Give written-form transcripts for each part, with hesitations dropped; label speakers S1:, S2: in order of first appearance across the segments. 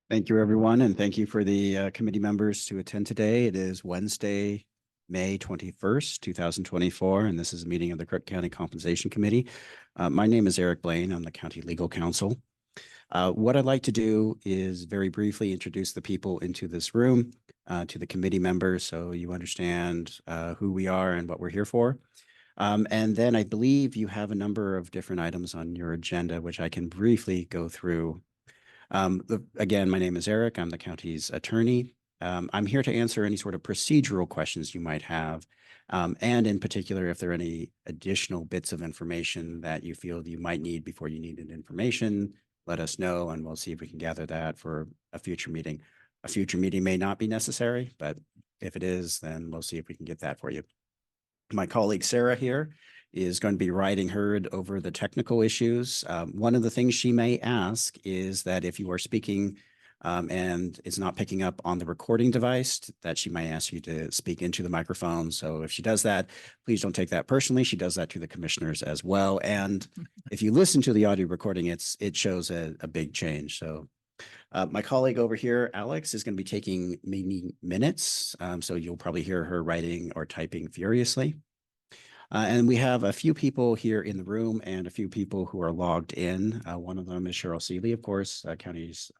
S1: Thank you, everyone, and thank you for the committee members to attend today. It is Wednesday, May 21st, 2024, and this is a meeting of the Crook County Compensation Committee. My name is Eric Blaine. I'm the County Legal Counsel. What I'd like to do is very briefly introduce the people into this room to the committee members so you understand who we are and what we're here for. And then I believe you have a number of different items on your agenda, which I can briefly go through. Again, my name is Eric. I'm the county's attorney. I'm here to answer any sort of procedural questions you might have. And in particular, if there are any additional bits of information that you feel you might need before you needed information, let us know and we'll see if we can gather that for a future meeting. A future meeting may not be necessary, but if it is, then we'll see if we can get that for you. My colleague Sarah here is going to be riding herd over the technical issues. One of the things she may ask is that if you are speaking and it's not picking up on the recording device, that she might ask you to speak into the microphone. So if she does that, please don't take that personally. She does that to the commissioners as well. And if you listen to the audio recording, it shows a big change. So my colleague over here, Alex, is going to be taking many minutes. So you'll probably hear her writing or typing furiously. And we have a few people here in the room and a few people who are logged in. One of them is Cheryl Seeley, of course, county's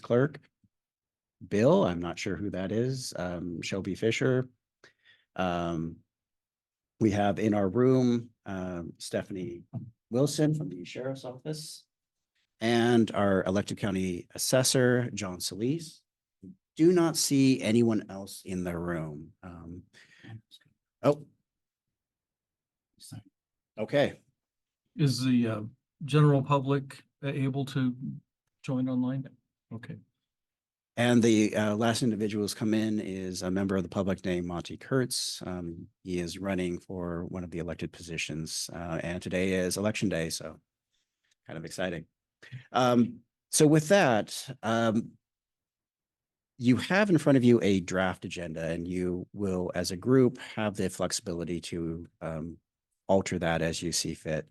S1: clerk. Bill, I'm not sure who that is. Shelby Fisher. We have in our room Stephanie Wilson from the Sheriff's Office and our elected county assessor, John Solis. Do not see anyone else in the room. Okay.
S2: Is the general public able to join online? Okay.
S1: And the last individual who's come in is a member of the public named Monty Kurtz. He is running for one of the elected positions, and today is election day, so kind of exciting. So with that, you have in front of you a draft agenda, and you will, as a group, have the flexibility to alter that as you see fit.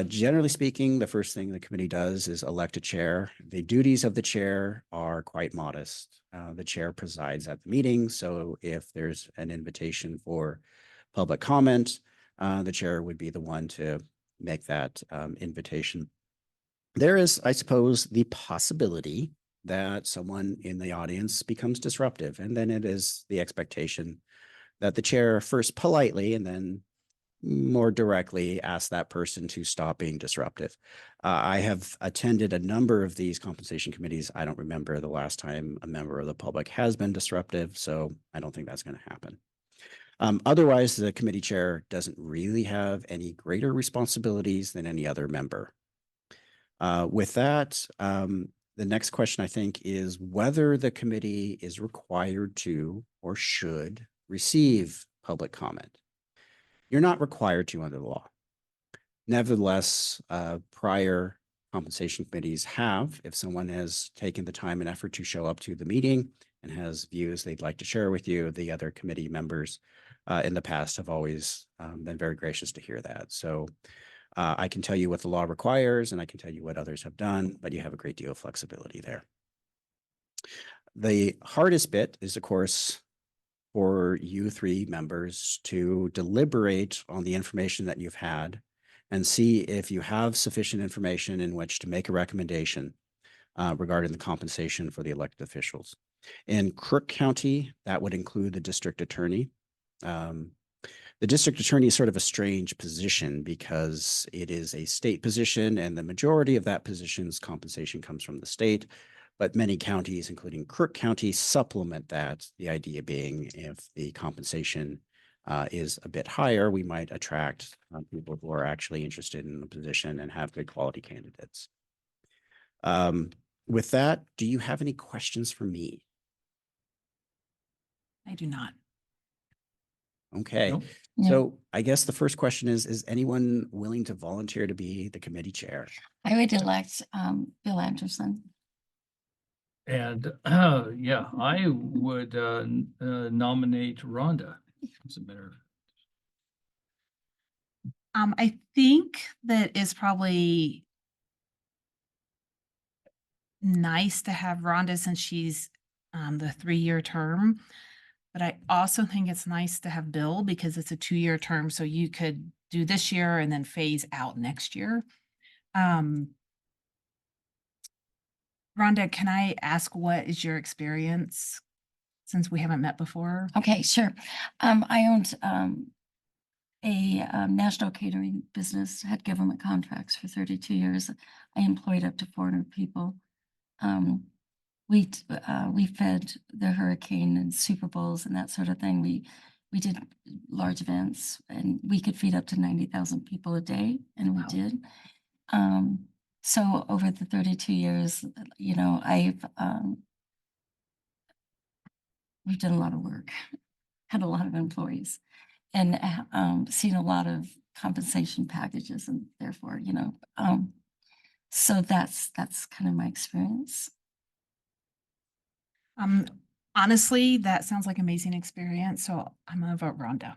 S1: Generally speaking, the first thing the committee does is elect a chair. The duties of the chair are quite modest. The chair presides at the meeting, so if there's an invitation for public comment, the chair would be the one to make that invitation. There is, I suppose, the possibility that someone in the audience becomes disruptive, and then it is the expectation that the chair first politely and then more directly ask that person to stop being disruptive. I have attended a number of these compensation committees. I don't remember the last time a member of the public has been disruptive, so I don't think that's going to happen. Otherwise, the committee chair doesn't really have any greater responsibilities than any other member. With that, the next question, I think, is whether the committee is required to or should receive public comment. You're not required to under the law. Nevertheless, prior compensation committees have, if someone has taken the time and effort to show up to the meeting and has views they'd like to share with you, the other committee members in the past have always been very gracious to hear that. So I can tell you what the law requires and I can tell you what others have done, but you have a great deal of flexibility there. The hardest bit is, of course, for you three members to deliberate on the information that you've had and see if you have sufficient information in which to make a recommendation regarding the compensation for the elected officials. In Crook County, that would include the district attorney. The district attorney is sort of a strange position because it is a state position and the majority of that position's compensation comes from the state. But many counties, including Crook County, supplement that, the idea being if the compensation is a bit higher, we might attract people who are actually interested in the position and have good quality candidates. With that, do you have any questions for me?
S3: I do not.
S1: Okay,
S2: Nope.
S1: So I guess the first question is anyone willing to volunteer to be the committee chair?
S3: I would elect Bill Anderson.
S2: And yeah, I would nominate Rhonda. As a matter of
S3: I think that is probably
S4: nice to have Rhonda since she's the 3-year term. But I also think it's nice to have Bill because it's a 2-year term. So you could do this year and then phase out next year. Rhonda, can I ask what is your experience since we haven't met before?
S3: Okay, sure. I owned a national catering business, had government contracts for 32 years. I employed up to 400 people. We fed the hurricane and Super Bowls and that sort of thing. We did large events, and we could feed up to 90,000 people a day, and we
S4: Wow.
S3: did. So over the 32 years, you know, we've done a lot of work, had a lot of employees, and seen a lot of compensation packages, and therefore, you know, so that's kind of my experience.
S4: Honestly, that sounds like amazing experience. So I'm gonna vote Rhonda.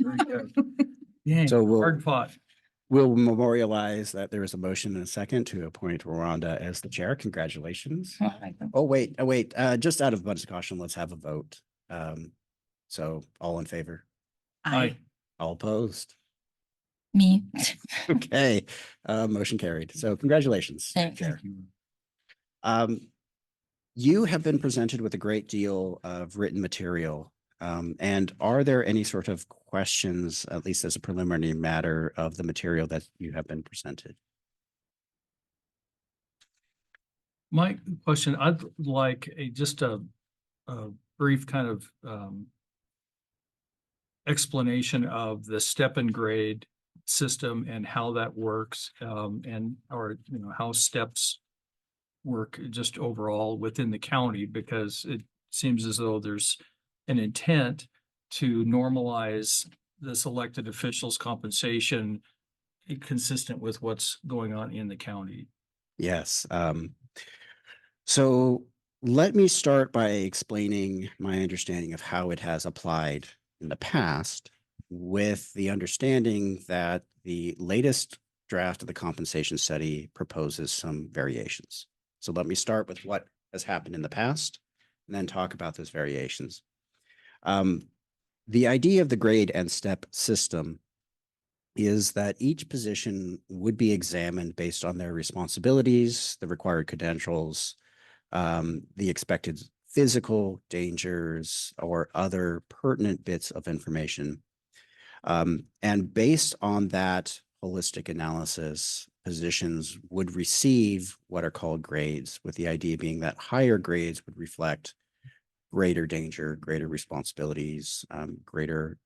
S2: Very good. Dang,
S1: So we'll-
S2: hard fought.
S1: We'll memorialize that there is a motion and a second to appoint Rhonda as the chair. Congratulations. Oh, wait, just out of abundance of caution, let's have a vote. So all in favor,
S2: Aye.
S1: all opposed?
S3: Me.
S1: Okay, motion carried. So congratulations.
S3: Thank
S1: Chair.
S2: Thank you.
S1: You have been presented with a great deal of written material. And are there any sort of questions, at least as a preliminary matter, of the material that you have been presented?
S2: My question, I'd like just a brief kind of explanation of the step and grade system and how that works, or how steps work just overall within the county, because it seems as though there's an intent to normalize this elected officials' compensation consistent with what's going on in the county.
S1: Yes. So let me start by explaining my understanding of how it has applied in the past, with the understanding that the latest draft of the compensation study proposes some variations. So let me start with what has happened in the past and then talk about those variations. The idea of the grade and step system is that each position would be examined based on their responsibilities, the required credentials, the expected physical dangers, or other pertinent bits of information. And based on that holistic analysis, positions would receive what are called grades, with the idea being that higher grades would reflect greater danger, greater responsibilities, greater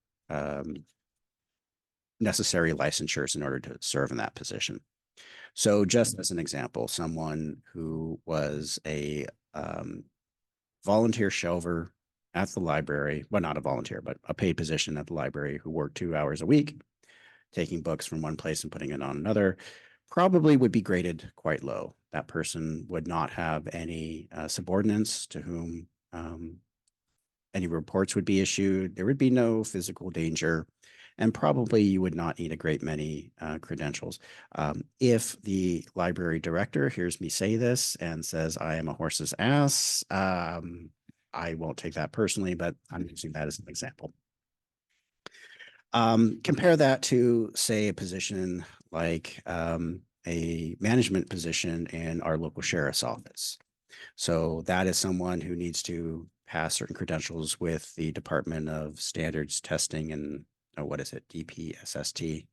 S1: necessary licensures in order to serve in that position. So just as an example, someone who was a volunteer shelver at the library, well, not a volunteer, but a paid position at the library, who worked 2 hours a week, taking books from one place and putting it on another, probably would be graded quite low. That person would not have any subordinates to whom any reports would be issued. There would be no physical danger, and probably you would not need a great many credentials. If the library director hears me say this and says I am a horse's ass, I won't take that personally, but I'm using that as an example. Compare that to, say, a position like a management position in our local sheriff's office. So that is someone who needs to pass certain credentials with the Department of Standards Testing and what is it, DPSST?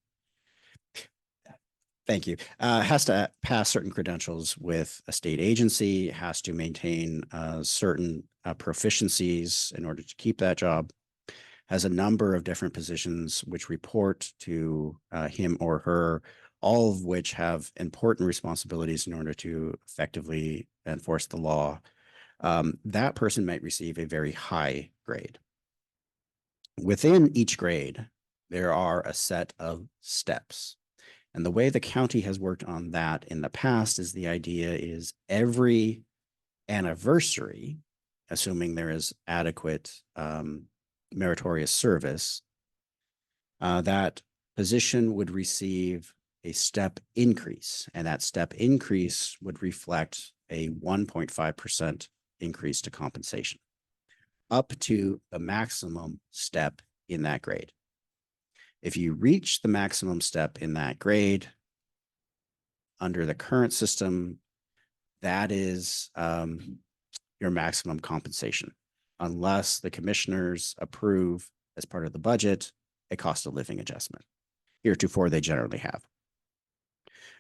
S1: Thank you. Has to pass certain credentials with a state agency, has to maintain certain proficiencies in order to keep that job, has a number of different positions which report to him or her, all of which have important responsibilities in order to effectively enforce the law. That person might receive a very high grade. Within each grade, there are a set of steps. And the way the county has worked on that in the past is the idea is every anniversary, assuming there is adequate meritorious service, that position would receive a step increase, and that step increase would reflect a 1.5% increase to compensation, up to the maximum step in that grade. If you reach the maximum step in that grade under the current system, that is your maximum compensation, unless the commissioners approve as part of the budget a cost of living adjustment. Heretofore, they generally have.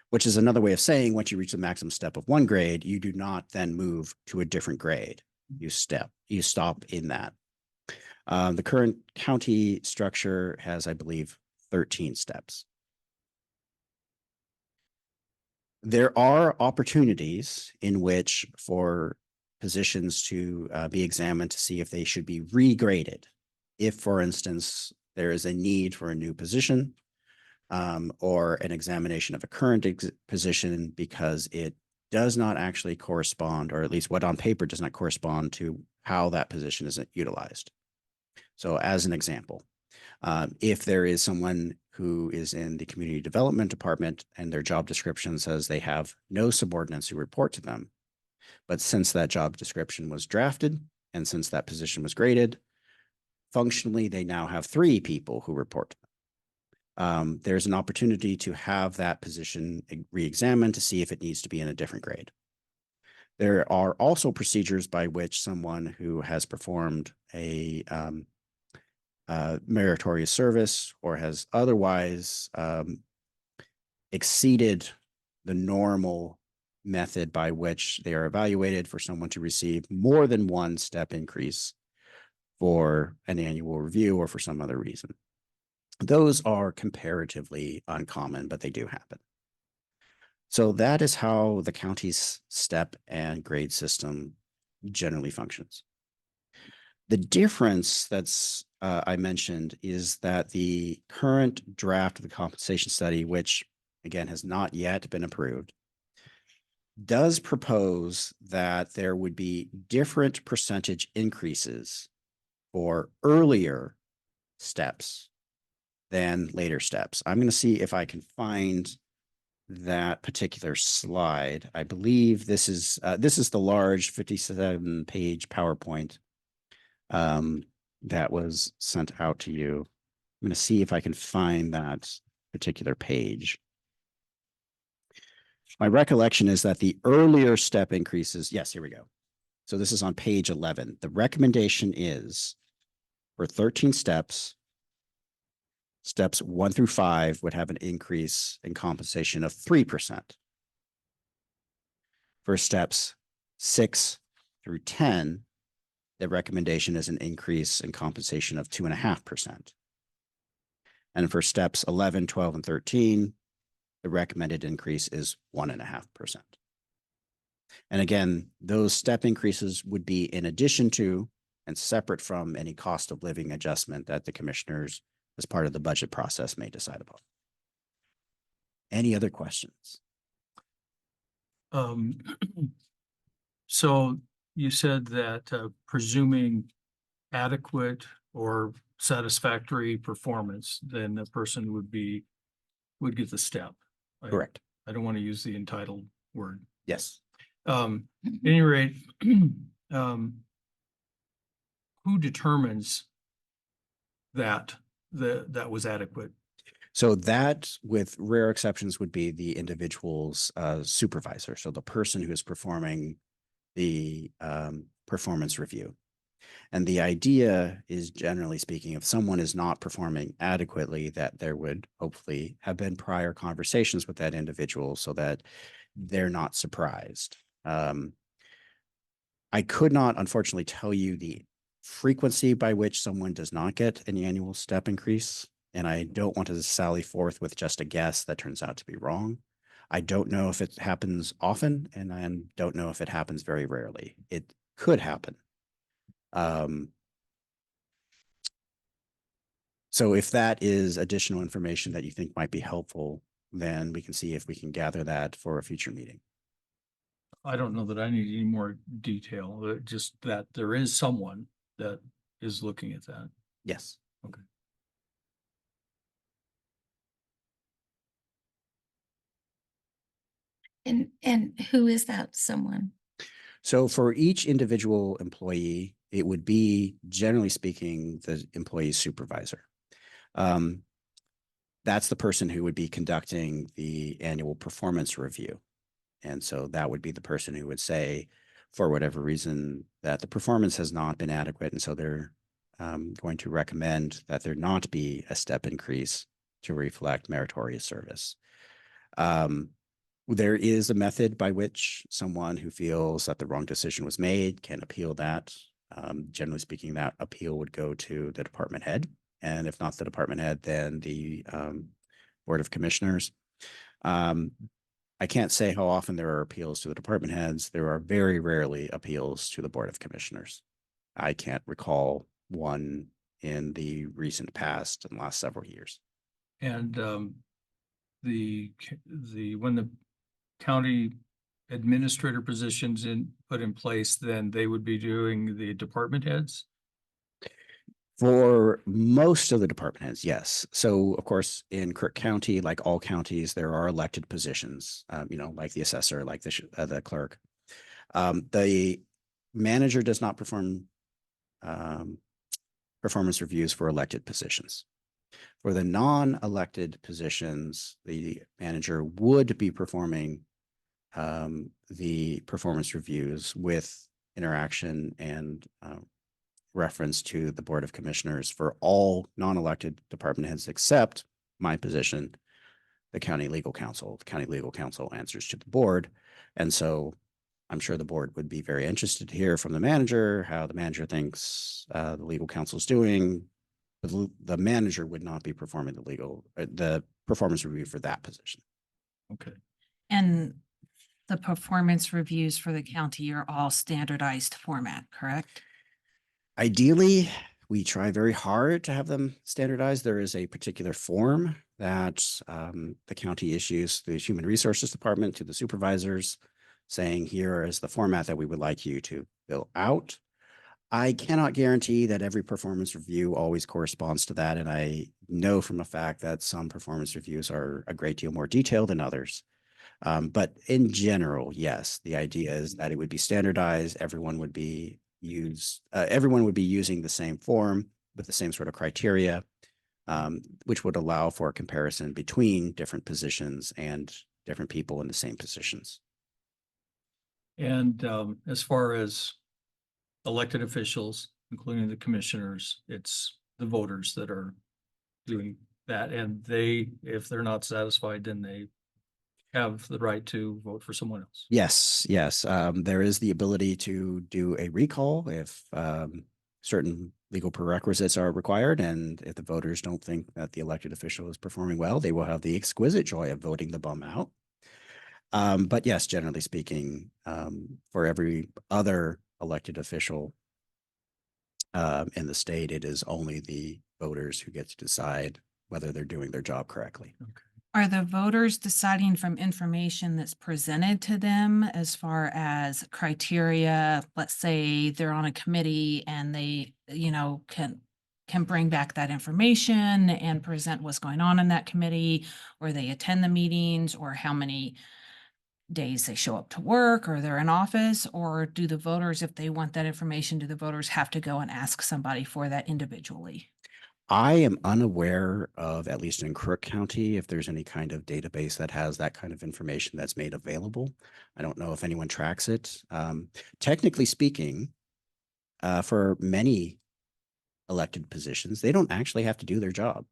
S1: Which is another way of saying once you reach the maximum step of one grade, you do not then move to a different grade. You stop in that. The current county structure has, I believe, 13 steps. There are opportunities in which for positions to be examined to see if they should be regraded. If, for instance, there is a need for a new position, or an examination of a current position because it does not actually correspond, or at least what on paper does not correspond to how that position is utilized. So as an example, if there is someone who is in the community development department and their job description says they have no subordinates who report to them, but since that job description was drafted and since that position was graded, functionally, they now have 3 people who report to them. There's an opportunity to have that position re-examined to see if it needs to be in a different grade. There are also procedures by which someone who has performed a meritorious service or has otherwise exceeded the normal method by which they are evaluated for someone to receive more than 1 step increase for an annual review or for some other reason. Those are comparatively uncommon, but they do happen. So that is how the county's step and grade system generally functions. The difference that's I mentioned is that the current draft of the compensation study, which again has not yet been approved, does propose that there would be different percentage increases for earlier steps than later steps. I'm going to see if I can find that particular slide. I believe this is the large 57-page PowerPoint that was sent out to you. I'm going to see if I can find that particular page. My recollection is that the earlier step increases, yes, here we go. So this is on page 11. The recommendation is for 13 steps, steps 1 through 5 would have an increase in compensation of 3%. For steps 6 through 10, the recommendation is an increase in compensation of 2.5%. And for steps 11, 12, and 13, the recommended increase is 1.5%. And again, those step increases would be in addition to and separate from any cost of living adjustment that the commissioners, as part of the budget process, may decide about. Any other questions?
S2: So you said that presuming adequate or satisfactory performance, then the person would get the step.
S1: Correct.
S2: I don't want to use the entitled word.
S1: Yes.
S2: At any rate, who determines that was adequate?
S1: So that, with rare exceptions, would be the individual's supervisor. So the person who is performing the performance review. And the idea is, generally speaking, if someone is not performing adequately, that there would hopefully have been prior conversations with that individual so that they're not surprised. I could not, unfortunately, tell you the frequency by which someone does not get an annual step increase. And I don't want to sally forth with just a guess that turns out to be wrong. I don't know if it happens often, and I don't know if it happens very rarely. It could happen. So if that is additional information that you think might be helpful, then we can see if we can gather that for a future meeting.
S2: I don't know that I need any more detail, just that there is someone that is looking at that.
S1: Yes.
S2: Okay.
S3: And who is that someone?
S1: So for each individual employee, it would be, generally speaking, the employee's supervisor. That's the person who would be conducting the annual performance review. And so that would be the person who would say, for whatever reason, that the performance has not been adequate. And so they're going to recommend that there not be a step increase to reflect meritorious service. There is a method by which someone who feels that the wrong decision was made can appeal that. Generally speaking, that appeal would go to the department head. And if not the department head, then the Board of Commissioners. I can't say how often there are appeals to the department heads. There are very rarely appeals to the Board of Commissioners. I can't recall one in the recent past in the last several years.
S2: And when the county administrator positions put in place, then they would be doing the department heads?
S1: For most of the department heads, yes. So of course, in Crook County, like all counties, there are elected positions, like the assessor, like the clerk. The manager does not perform performance reviews for elected positions. For the non-elected positions, the manager would be performing the performance reviews with interaction and reference to the Board of Commissioners for all non-elected department heads except my position, the county legal counsel. The county legal counsel answers to the board. And so I'm sure the board would be very interested to hear from the manager how the manager thinks the legal counsel is doing. But the manager would not be performing the performance review for that position.
S2: Okay.
S4: And the performance reviews for the county are all standardized format, correct?
S1: Ideally, we try very hard to have them standardized. There is a particular form that the county issues the Human Resources Department to the supervisors saying here is the format that we would like you to fill out. I cannot guarantee that every performance review always corresponds to that. And I know from a fact that some performance reviews are a great deal more detailed than others. But in general, yes, the idea is that it would be standardized. Everyone would be using the same form with the same sort of criteria, which would allow for a comparison between different positions and different people in the same positions.
S2: And as far as elected officials, including the commissioners, it's the voters that are doing that. And if they're not satisfied, then they have the right to vote for someone else.
S1: Yes. There is the ability to do a recall if certain legal prerequisites are required. And if the voters don't think that the elected official is performing well, they will have the exquisite joy of voting the bum out. But yes, generally speaking, for every other elected official in the state, it is only the voters who get to decide whether they're doing their job correctly.
S2: Okay.
S4: Are the voters deciding from information that's presented to them as far as criteria? Let's say they're on a committee and they, can bring back that information and present what's going on in that committee, or they attend the meetings, or how many days they show up to work, or they're in office, or do the voters, if they want that information, do the voters have to go and ask somebody for that individually?
S1: I am unaware of, at least in Crook County, if there's any kind of database that has that kind of information that's made available. I don't know if anyone tracks it. Technically speaking, for many elected positions, they don't actually have to do their job.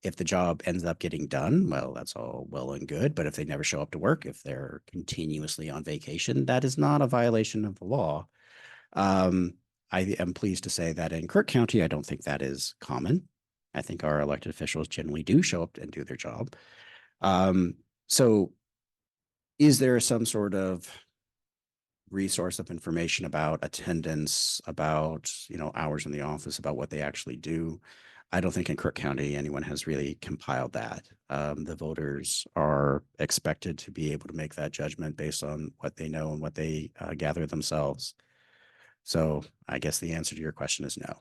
S1: If the job ends up getting done, well, that's all well and good. But if they never show up to work, if they're continuously on vacation, that is not a violation of the law. I am pleased to say that in Crook County, I don't think that is common. I think our elected officials generally do show up and do their job. So is there some sort of resource of information about attendance, about, hours in the office, about what they actually do? I don't think in Crook County anyone has really compiled that. The voters are expected to be able to make that judgment based on what they know and what they gather themselves. So I guess the answer to your question is no.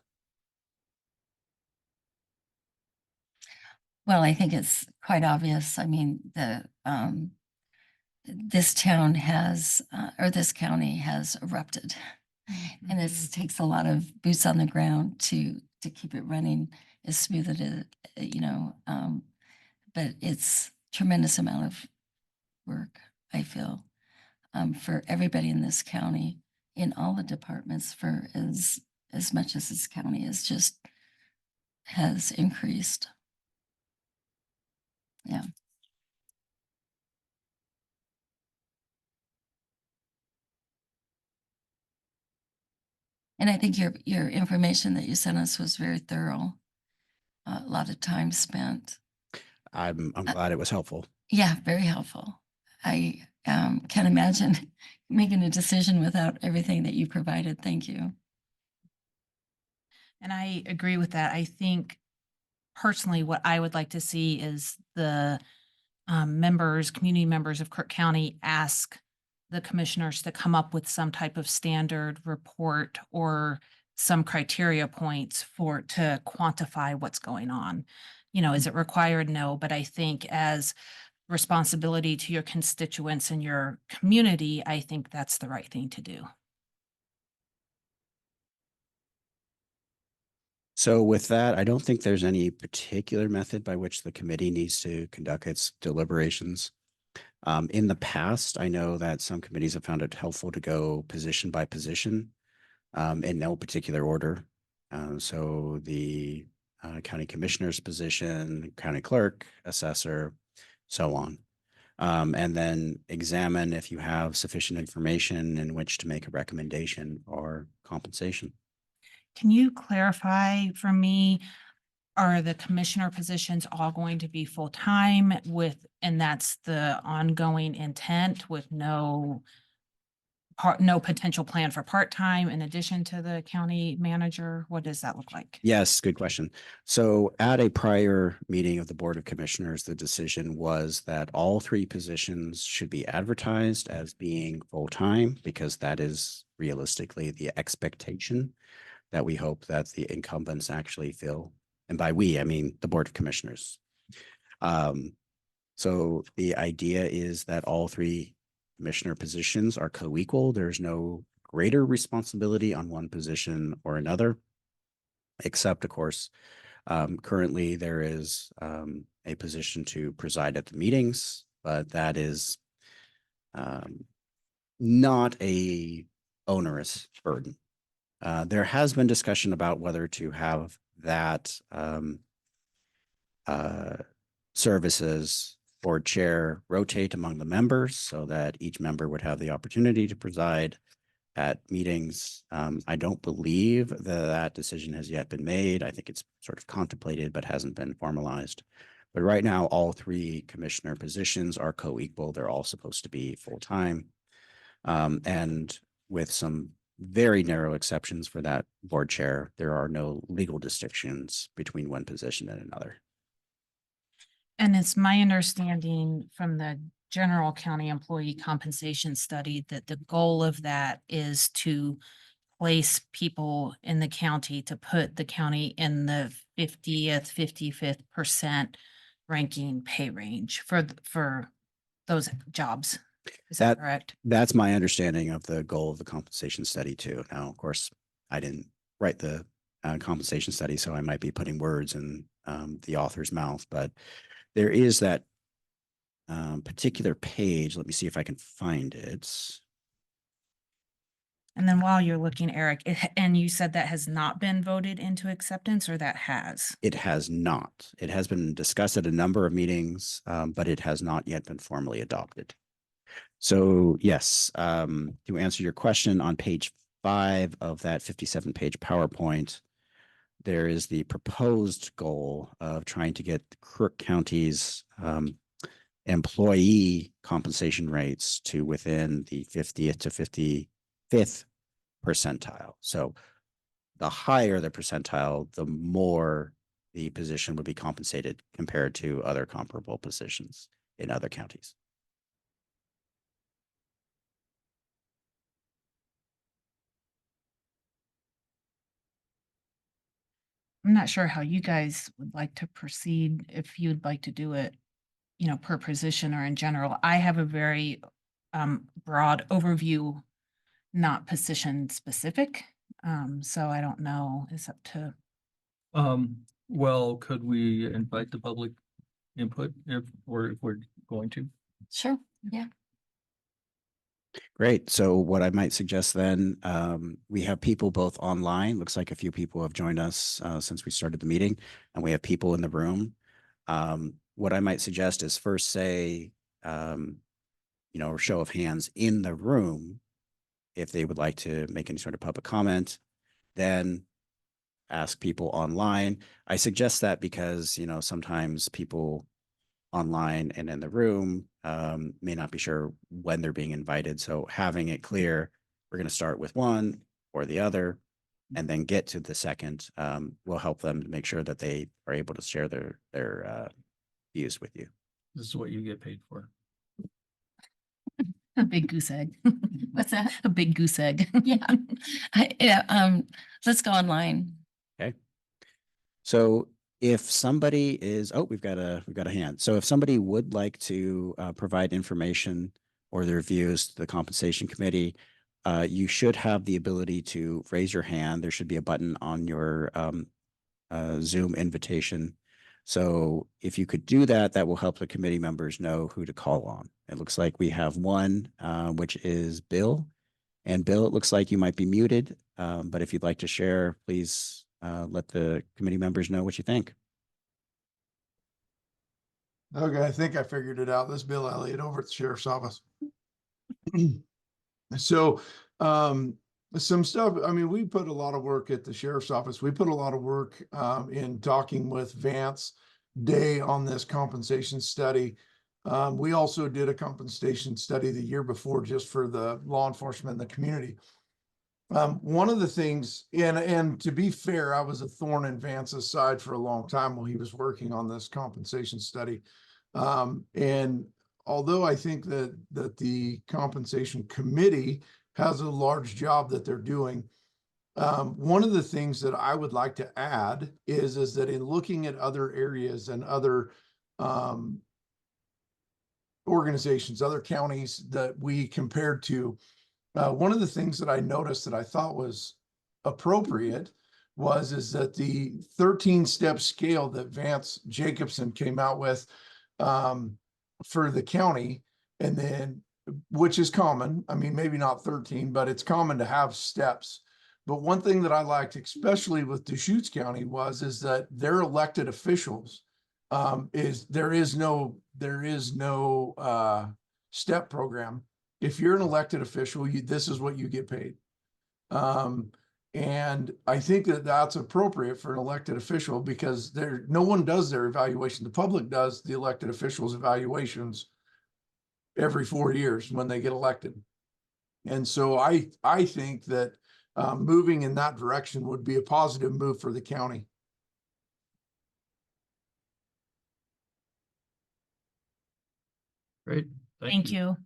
S3: Well, I think it's quite obvious. I mean, this town has, or this county has erupted. And it
S4: Mhm.
S3: takes a lot of boots on the ground to keep it running as smooth as but it's tremendous amount of work, I feel, for everybody in this county, in all the departments, for as much as this county is just has increased. Yeah. And I think your information that you sent us was very thorough. A lot of time spent.
S1: I'm
S3: Uh,
S1: glad it was helpful.
S3: Yeah, very helpful. I can't imagine making a decision without everything that you provided. Thank you.
S4: And I agree with that. I think personally, what I would like to see is the community members of Crook County ask the commissioners to come up with some type of standard report or some criteria points to quantify what's going on. Is it required? No, but I think as responsibility to your constituents and your community, I think that's the right thing to do.
S1: So with that, I don't think there's any particular method by which the committee needs to conduct its deliberations. In the past, I know that some committees have found it helpful to go position by position in no particular order. So the county commissioner's position, county clerk, assessor, so on. And then examine if you have sufficient information in which to make a recommendation or compensation.
S4: Can you clarify for me, are the commissioner positions all going to be full-time and that's the ongoing intent with no potential plan for part-time in addition to the county manager? What does that look like?
S1: Yes, good question. So at a prior meeting of the Board of Commissioners, the decision was that all three positions should be advertised as being full-time because that is realistically the expectation that we hope that the incumbents actually fill. And by we, I mean the Board of Commissioners. So the idea is that all three commissioner positions are co-equal. There's no greater responsibility on one position or another, except of course, currently there is a position to preside at the meetings, but that is not a onerous burden. There has been discussion about whether to have that services board chair rotate among the members so that each member would have the opportunity to preside at meetings. I don't believe that decision has yet been made. I think it's sort of contemplated, but hasn't been formalized. But right now, all three commissioner positions are co-equal. They're all supposed to be full-time. And with some very narrow exceptions for that board chair, there are no legal distinctions between one position and another.
S4: And it's my understanding from the general county employee compensation study that the goal of that is to place people in the county to put the county in the 50th, 55th percent ranking pay range for those jobs. Is that correct?
S1: That's my understanding of the goal of the compensation study too. Now, of course, I didn't write the compensation study, so I might be putting words in the author's mouth, but there is that particular page. Let me see if I can find it.
S4: And then while you're looking, Eric, and you said that has not been voted into acceptance or that has?
S1: It has not. It has been discussed at a number of meetings, but it has not yet been formally adopted. So yes, to answer your question, on page 5 of that 57-page PowerPoint, there is the proposed goal of trying to get Crook County's employee compensation rates to within the 50th to 55th percentile. So the higher the percentile, the more the position would be compensated compared to other comparable positions in other counties.
S4: I'm not sure how you guys would like to proceed, if you'd like to do it you know, per position or in general. I have a very broad overview, not position specific. So I don't know, it's up to,
S2: Well, could we invite the public input if we're going to?
S3: Sure, yeah.
S1: Great. So what I might suggest then, we have people both online. Looks like a few people have joined us since we started the meeting, and we have people in the room. What I might suggest is first say, a show of hands in the room if they would like to make any sort of public comment, then ask people online. I suggest that because, sometimes people online and in the room may not be sure when they're being invited. So having it clear, we're going to start with one or the other and then get to the second will help them to make sure that they are able to share their views with you.
S2: This is what you get paid for.
S4: a big goose egg.
S3: What's that?
S4: A big goose egg.
S3: Yeah, let's go online.
S1: Okay. So if somebody is, we've got a hand. So if somebody would like to provide information or their views to the compensation committee, you should have the ability to raise your hand. There should be a button on your Zoom invitation. So if you could do that, that will help the committee members know who to call on. It looks like we have one, which is Bill. And Bill, it looks like you might be muted, but if you'd like to share, please let the committee members know what you think.
S5: Okay, I think I figured it out. This is Bill Elliott over at the Sheriff's Office. So, some stuff, I mean, we put a lot of work at the Sheriff's Office. We put a lot of work in talking with Vance Day on this compensation study. We also did a compensation study the year before just for the law enforcement in the community. One of the things, and to be fair, I was a thorn in Vance's side for a long time while he was working on this compensation study. And although I think that the compensation committee has a large job that they're doing, one of the things that I would like to add is that in looking at other areas and other organizations, other counties that we compared to, one of the things that I noticed that I thought was appropriate is that the 13-step scale that Vance Jacobson came out with for the county, and then which is common. I mean, maybe not 13, but it's common to have steps. But one thing that I liked, especially with Deschutes County, is that their elected officials there is no step program. If you're an elected official, this is what you get paid. And I think that that's appropriate for an elected official because no one does their evaluation. The public does the elected officials' evaluations every 4 years when they get elected. And so I think that moving in that direction would be a positive move for the county.
S2: Great.
S4: Thank you.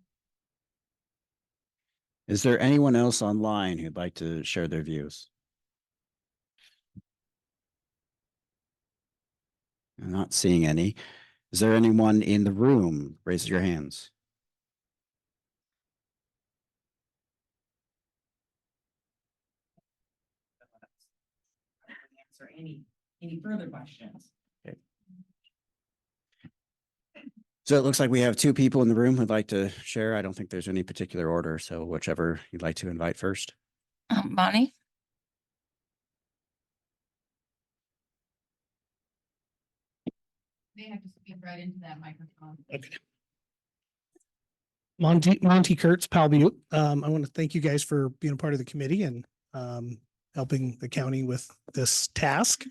S1: Is there anyone else online who'd like to share their views? I'm not seeing any. Is there anyone in the room? Raise your hands.
S6: Answer any further questions.
S1: Okay. So it looks like we have two people in the room who'd like to share. I don't think there's any particular order, so whichever you'd like to invite first.
S3: Bonnie?
S4: They have to speak right into that microphone.
S7: Okay. Monty Kurtz, Powell Butte. I want to thank you guys for being a part of the committee and helping the county with this task.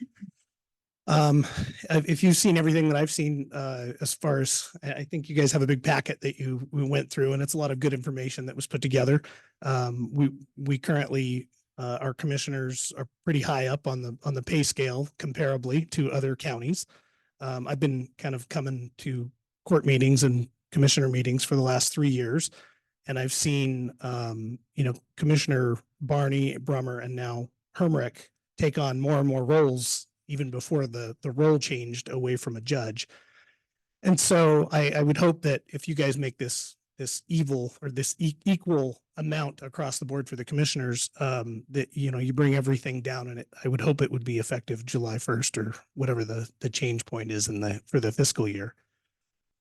S7: If you've seen everything that I've seen, as far as I think you guys have a big packet that we went through, and it's a lot of good information that was put together. We currently our commissioners are pretty high up on the pay scale comparably to other counties. I've been kind of coming to court meetings and commissioner meetings for the last 3 years, and I've seen Commissioner Barney, Brummer, and now Hermrich take on more and more roles even before the role changed away from a judge. And so I would hope that if you guys make this evil or this equal amount across the board for the commissioners, that, you know, you bring everything down, and I would hope it would be effective July 1st or whatever the change point is for the fiscal year.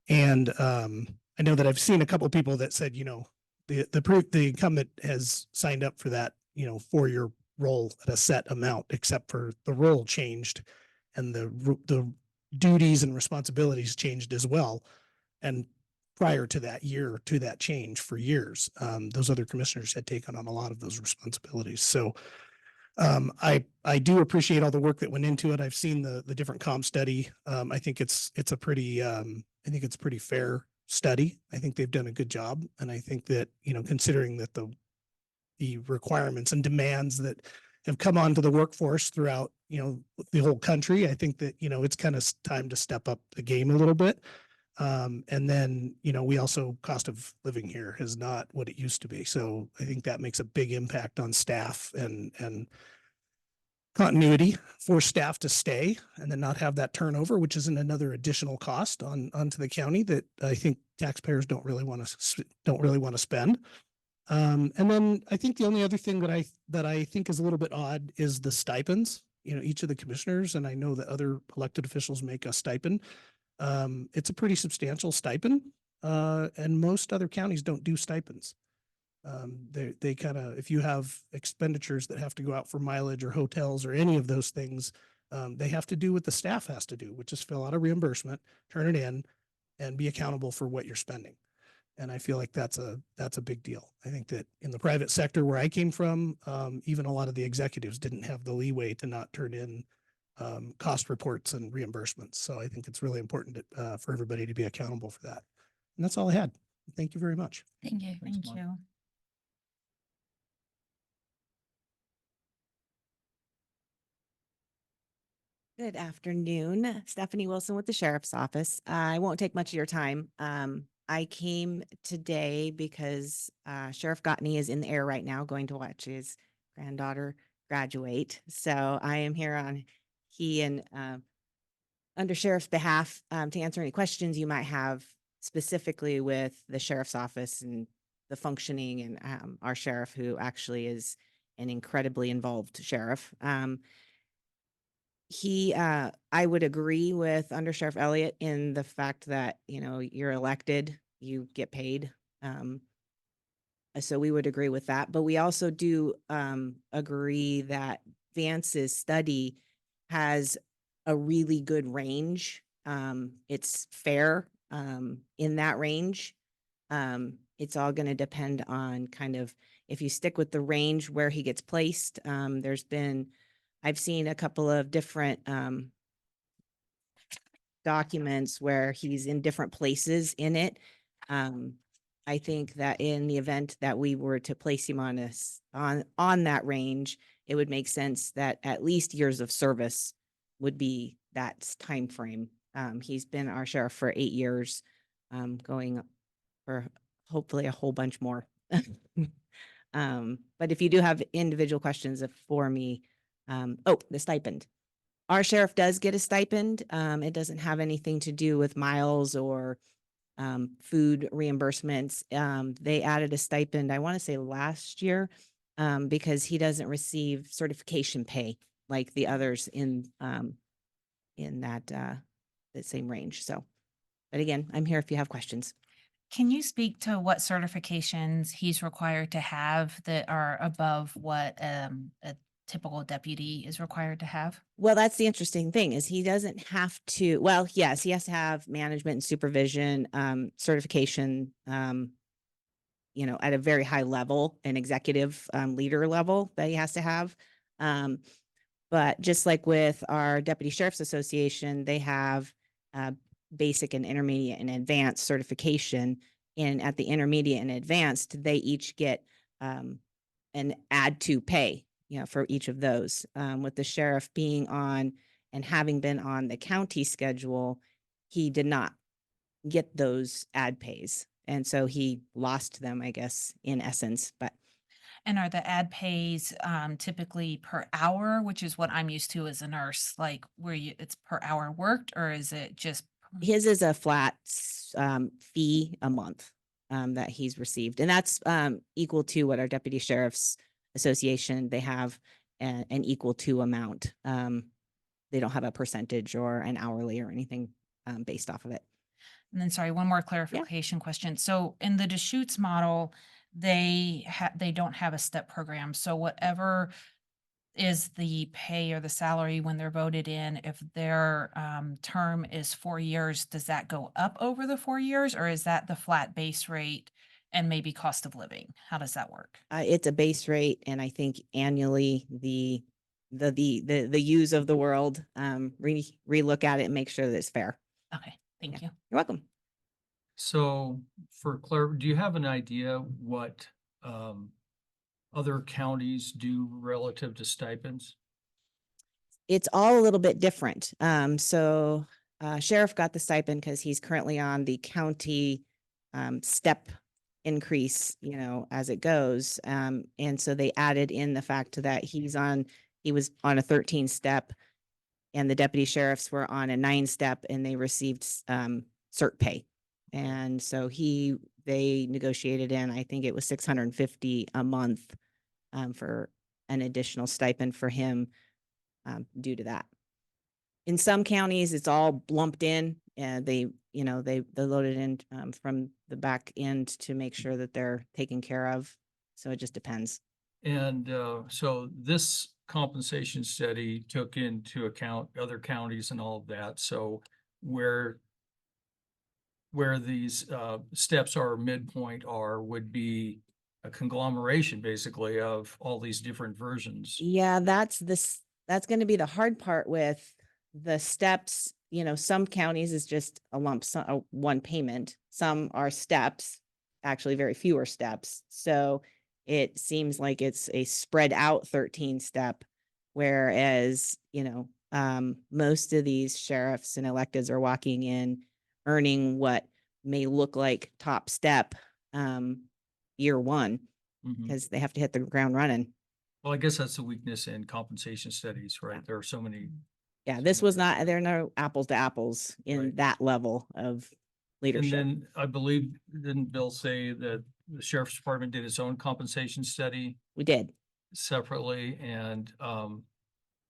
S7: And I know that I've seen a couple of people that said, you know, the incumbent has signed up for that, you know, 4-year role at a set amount, except for the role changed and the duties and responsibilities changed as well. And prior to that year, to that change for years, those other commissioners had taken on a lot of those responsibilities. So I do appreciate all the work that went into it. I've seen the different comp study. I think it's a pretty fair study. I think they've done a good job, and I think that, you know, considering that the requirements and demands that have come onto the workforce throughout, you know, the whole country, I think that, you know, it's kind of time to step up the game a little bit. And then, you know, we also, cost of living here is not what it used to be. So I think that makes a big impact on staff and continuity for staff to stay and then not have that turnover, which isn't another additional cost onto the county that I think taxpayers don't really want to spend. And then I think the only other thing that I think is a little bit odd is the stipends. You know, each of the commissioners, and I know that other elected officials make a stipend. It's a pretty substantial stipend, and most other counties don't do stipends. They kind of, if you have expenditures that have to go out for mileage or hotels or any of those things, they have to do what the staff has to do, which is fill out a reimbursement, turn it in, and be accountable for what you're spending. And I feel like that's a big deal. I think that in the private sector where I came from, even a lot of the executives didn't have the leeway to not turn in cost reports and reimbursements. So I think it's really important for everybody to be accountable for that. And that's all I had. Thank you very much.
S3: Thank you.
S2: Thanks,
S4: Thank
S2: Mark.
S4: you.
S8: Good afternoon, Stephanie Wilson with the Sheriff's Office. I won't take much of your time. I came today because Sheriff Gottney is in the air right now going to watch his granddaughter graduate. So I am here on he and under Sheriff's behalf to answer any questions you might have specifically with the Sheriff's Office and the functioning and our sheriff, who actually is an incredibly involved sheriff. I would agree with Under Sheriff Elliott in the fact that, you know, you're elected, you get paid. So we would agree with that, but we also do agree that Vance's study has a really good range. It's fair in that range. It's all going to depend on kind of, if you stick with the range where he gets placed. I've seen a couple of different documents where he's in different places in it. I think that in the event that we were to place him on that range, it would make sense that at least years of service would be that time frame. He's been our sheriff for 8 years, going for hopefully a whole bunch more. But if you do have individual questions for me, the stipend. Our sheriff does get a stipend. It doesn't have anything to do with miles or food reimbursements. They added a stipend, I want to say last year, because he doesn't receive certification pay like the others in that the same range. So, but again, I'm here if you have questions.
S4: Can you speak to what certifications he's required to have that are above what a typical deputy is required to have?
S8: Well, that's the interesting thing is he doesn't have to, well, yes, he has to have management and supervision certification, you know, at a very high level, an executive leader level that he has to have. But just like with our Deputy Sheriff's Association, they have basic and intermediate and advanced certification. And at the intermediate and advanced, they each get an add to pay, you know, for each of those. With the sheriff being on and having been on the county schedule, he did not get those ad pays. And so he lost them, I guess, in essence. But
S4: And are the ad pays typically per hour, which is what I'm used to as a nurse, like where it's per hour worked, or is it just
S8: His is a flat fee a month that he's received. And that's equal to what our Deputy Sheriff's Association, they have an equal to amount. They don't have a percentage or an hourly or anything based off of it.
S4: And then, sorry, one more clarification question. So in the Deschutes model, they don't have a step program. So whatever is the pay or the salary when they're voted in, if their term is 4 years, does that go up over the 4 years, or is that the flat base rate and maybe cost of living? How does that work?
S8: It's a base rate, and I think annually the use of the world relook at it and make sure that it's fair.
S4: Okay, thank you.
S8: You're welcome.
S2: So for do you have an idea what other counties do relative to stipends?
S8: It's all a little bit different. So Sheriff got the stipend because he's currently on the county step increase, you know, as it goes. And so they added in the fact that he was on a 13 step and the deputy sheriffs were on a 9 step and they received cert pay. And so they negotiated in, I think it was $650 a month for an additional stipend for him due to that. In some counties, it's all lumped in and they load it in from the back end to make sure that they're taken care of. So it just depends.
S2: And so this compensation study took into account other counties and all of that. So where these steps are midpoint would be a conglomeration basically of all these different versions.
S8: Yeah, that's going to be the hard part with the steps. You know, some counties is just a lump sum, one payment. Some are steps, actually very fewer steps. So it seems like it's a spread out 13 step, whereas, most of these sheriffs and electeds are walking in earning what may look like top step year one, because they have to hit the ground running.
S2: Well, I guess that's the weakness in compensation studies, right? There are so many.
S8: Yeah, there are no apples to apples in
S2: Right.
S8: that level of leadership.
S2: And then I believe, didn't Bill say that the sheriff's department did its own compensation study
S8: We did.
S2: separately? And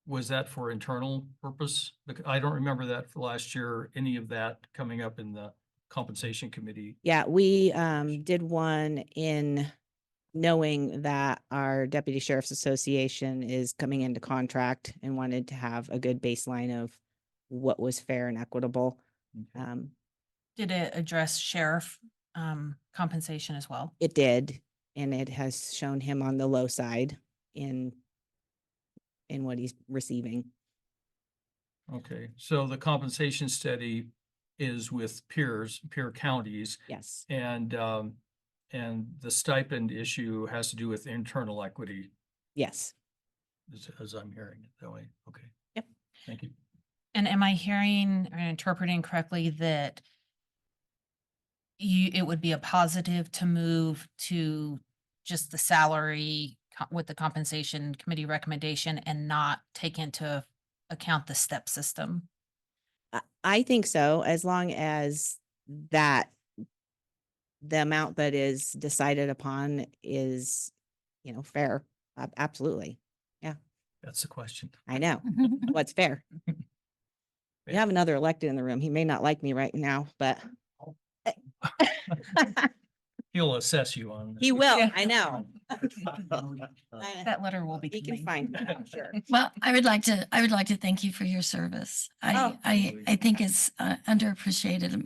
S2: was that for internal purpose? I don't remember that for last year, any of that coming up in the compensation committee.
S8: Yeah, we did one in knowing that our Deputy Sheriff's Association is coming into contract and wanted to have a good baseline of what was fair and equitable.
S2: Okay.
S4: Did it address sheriff compensation as well?
S8: It did, and it has shown him on the low side in what he's receiving.
S2: Okay, so the compensation study is with peer counties,
S8: Yes.
S2: and the stipend issue has to do with internal equity,
S8: Yes.
S2: as I'm hearing it that way. Okay.
S8: Yep.
S2: Thank you.
S4: And am I hearing or interpreting correctly that it would be a positive to move to just the salary with the compensation committee recommendation and not take into account the step system?
S8: I think so, as long as that the amount that is decided upon is, fair. Absolutely.
S2: That's the question.
S8: I know. What's fair? You have another elected in the room. He may not like me right now, but
S2: He'll assess you on.
S8: he will.
S4: Yeah.
S8: I know.
S4: That letter will be
S8: He can
S4: coming.
S8: find me, I'm sure.
S3: Well, I would like to thank you for your service. I think it's underappreciated.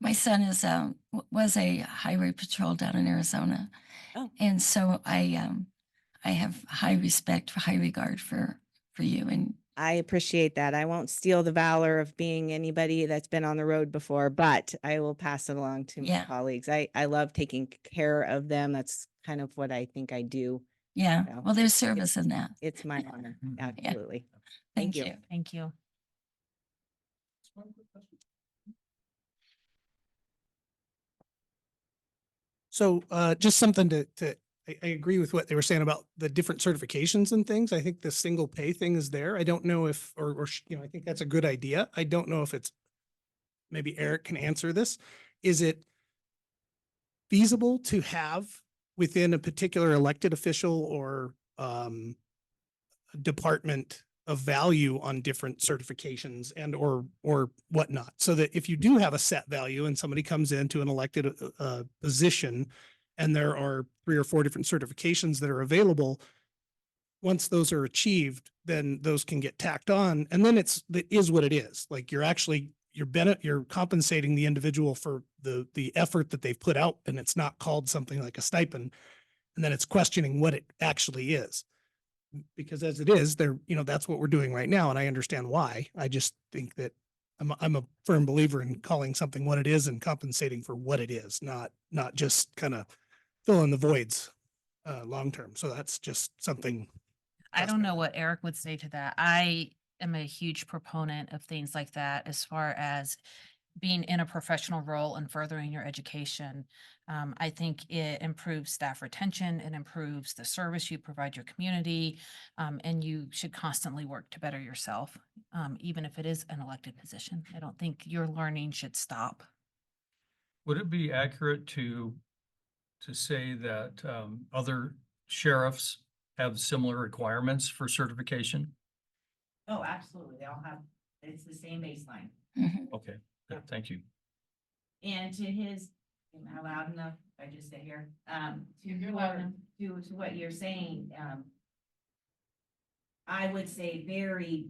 S3: My son was a highway patrol down in Arizona.
S8: Oh.
S3: And so I have high respect, high regard for you. And
S8: I appreciate that. I won't steal the valor of being anybody that's been on the road before, but I will pass it along to my
S3: Yeah.
S8: colleagues. I love taking care of them. That's kind of what I think I do.
S3: yeah,
S8: So
S3: well, there's service in that.
S8: It's my honor.
S2: Mhm.
S8: Absolutely.
S3: Thank
S8: Thank you.
S3: you.
S4: Thank you.
S7: So just something I agree with what they were saying about the different certifications and things. I think the single pay thing is there. I don't know if, I think that's a good idea. I don't know if it's maybe Eric can answer this. Is it feasible to have within a particular elected official or department of value on different certifications and or whatnot, so that if you do have a set value and somebody comes into an elected position and there are 3 or 4 different certifications that are available, once those are achieved, then those can get tacked on, and then it is what it is. Like you're compensating the individual for the effort that they've put out, and it's not called something like a stipend, and then it's questioning what it actually is. Because as it is, that's what we're doing right now, and I understand why. I just think that I'm a firm believer in calling something what it is and compensating for what it is, not just kind of fill in the voids long term. So that's just something.
S4: I don't know what Eric would say to that. I am a huge proponent of things like that as far as being in a professional role and furthering your education. I think it improves staff retention, it improves the service you provide your community, and you should constantly work to better yourself, even if it is an elected position. I don't think your learning should stop.
S2: Would it be accurate to say that other sheriffs have similar requirements for certification?
S6: Oh, absolutely. They all have, it's the same baseline.
S2: Okay, good, thank you.
S6: And to his, am I loud enough? If I just sit here,
S4: You're loud enough.
S6: to what you're saying, I would say very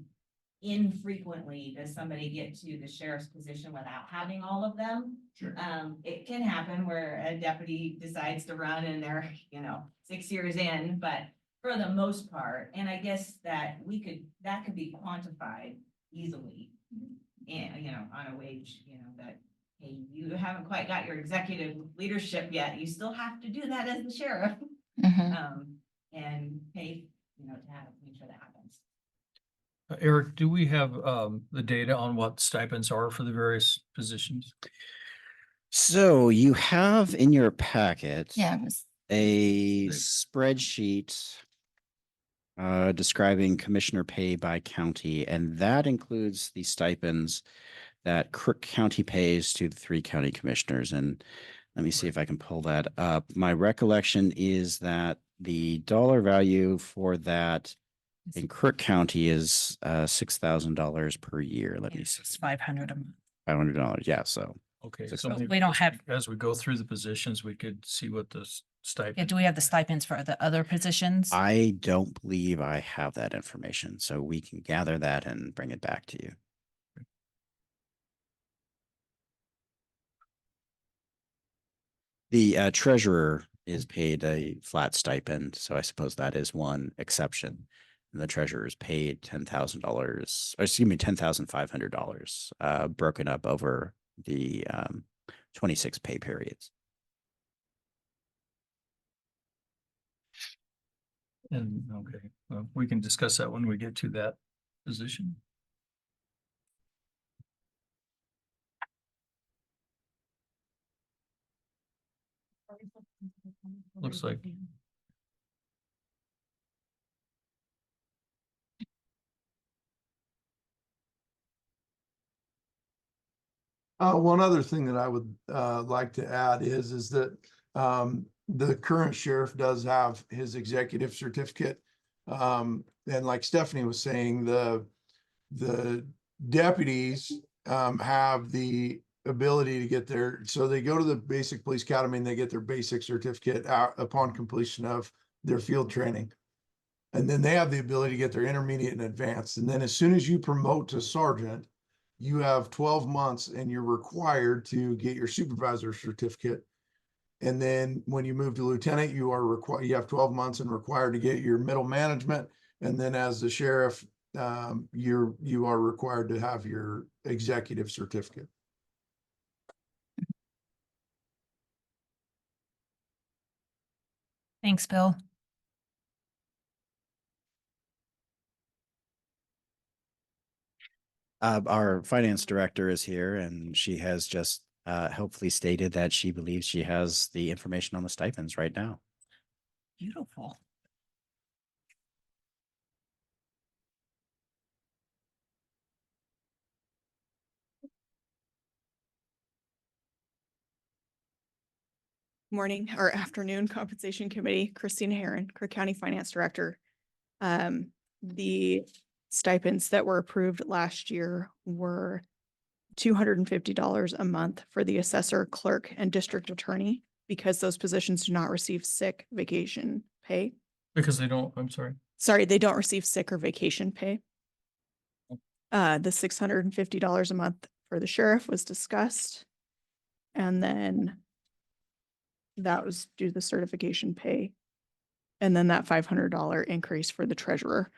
S6: infrequently does somebody get to the sheriff's position without having all of them.
S5: Sure.
S6: It can happen where a deputy decides to run and they're, 6 years in, but for the most part, and I guess that could be quantified easily. And, on a wage, that, hey, you haven't quite got your executive leadership yet. You still have to do that as the sheriff. And pay, to make sure that happens.
S2: Eric, do we have the data on what stipends are for the various positions?
S1: So you have in your packet
S3: Yeah, it was,
S1: a spreadsheet describing commissioner pay by county, and that includes the stipends that Crook County pays to the 3 county commissioners. And let me see if I can pull that up. My recollection is that the dollar value for that in Crook County is $6,000 per year. Let me see.
S4: It's 500 a month.
S1: $500. Yeah. So
S2: Okay,
S1: Six
S2: so
S1: months.
S2: maybe
S4: We don't have,
S2: as we go through the positions, we could see what the stipend.
S4: yeah, do we have the stipends for the other positions?
S1: I don't believe I have that information, so we can gather that and bring it back to you. The treasurer is paid a flat stipend, so I suppose that is one exception. And the treasurer is paid $10,000, or excuse me, $10,500, broken up over the 26 pay periods.
S2: And, okay, well, we can discuss that when we get to that position. Looks like.
S5: One other thing that I would like to add is that the current sheriff does have his executive certificate. And like Stephanie was saying, the deputies have the ability to get so they go to the basic police academy and they get their basic certificate upon completion of their field training. And then they have the ability to get their intermediate and advanced. And then as soon as you promote to sergeant, you have 12 months and you're required to get your supervisor certificate. And then when you move to lieutenant, you have 12 months and required to get your middle management. And then as the sheriff, you are required to have your executive certificate.
S4: Thanks, Bill.
S1: Our finance director is here, and she has just helpfully stated that she believes she has the information on the stipends right now.
S4: Beautiful.
S9: morning or afternoon compensation committee, Christina Herron, Crook County Finance Director. The stipends that were approved last year were $250 a month for the assessor, clerk, and district attorney, because those positions do not receive sick, vacation pay.
S2: Because they don't, I'm sorry.
S9: Sorry, they don't receive sick or vacation pay. The $650 a month for the sheriff was discussed. And then that was due to the certification pay. And then that $500 increase for the treasurer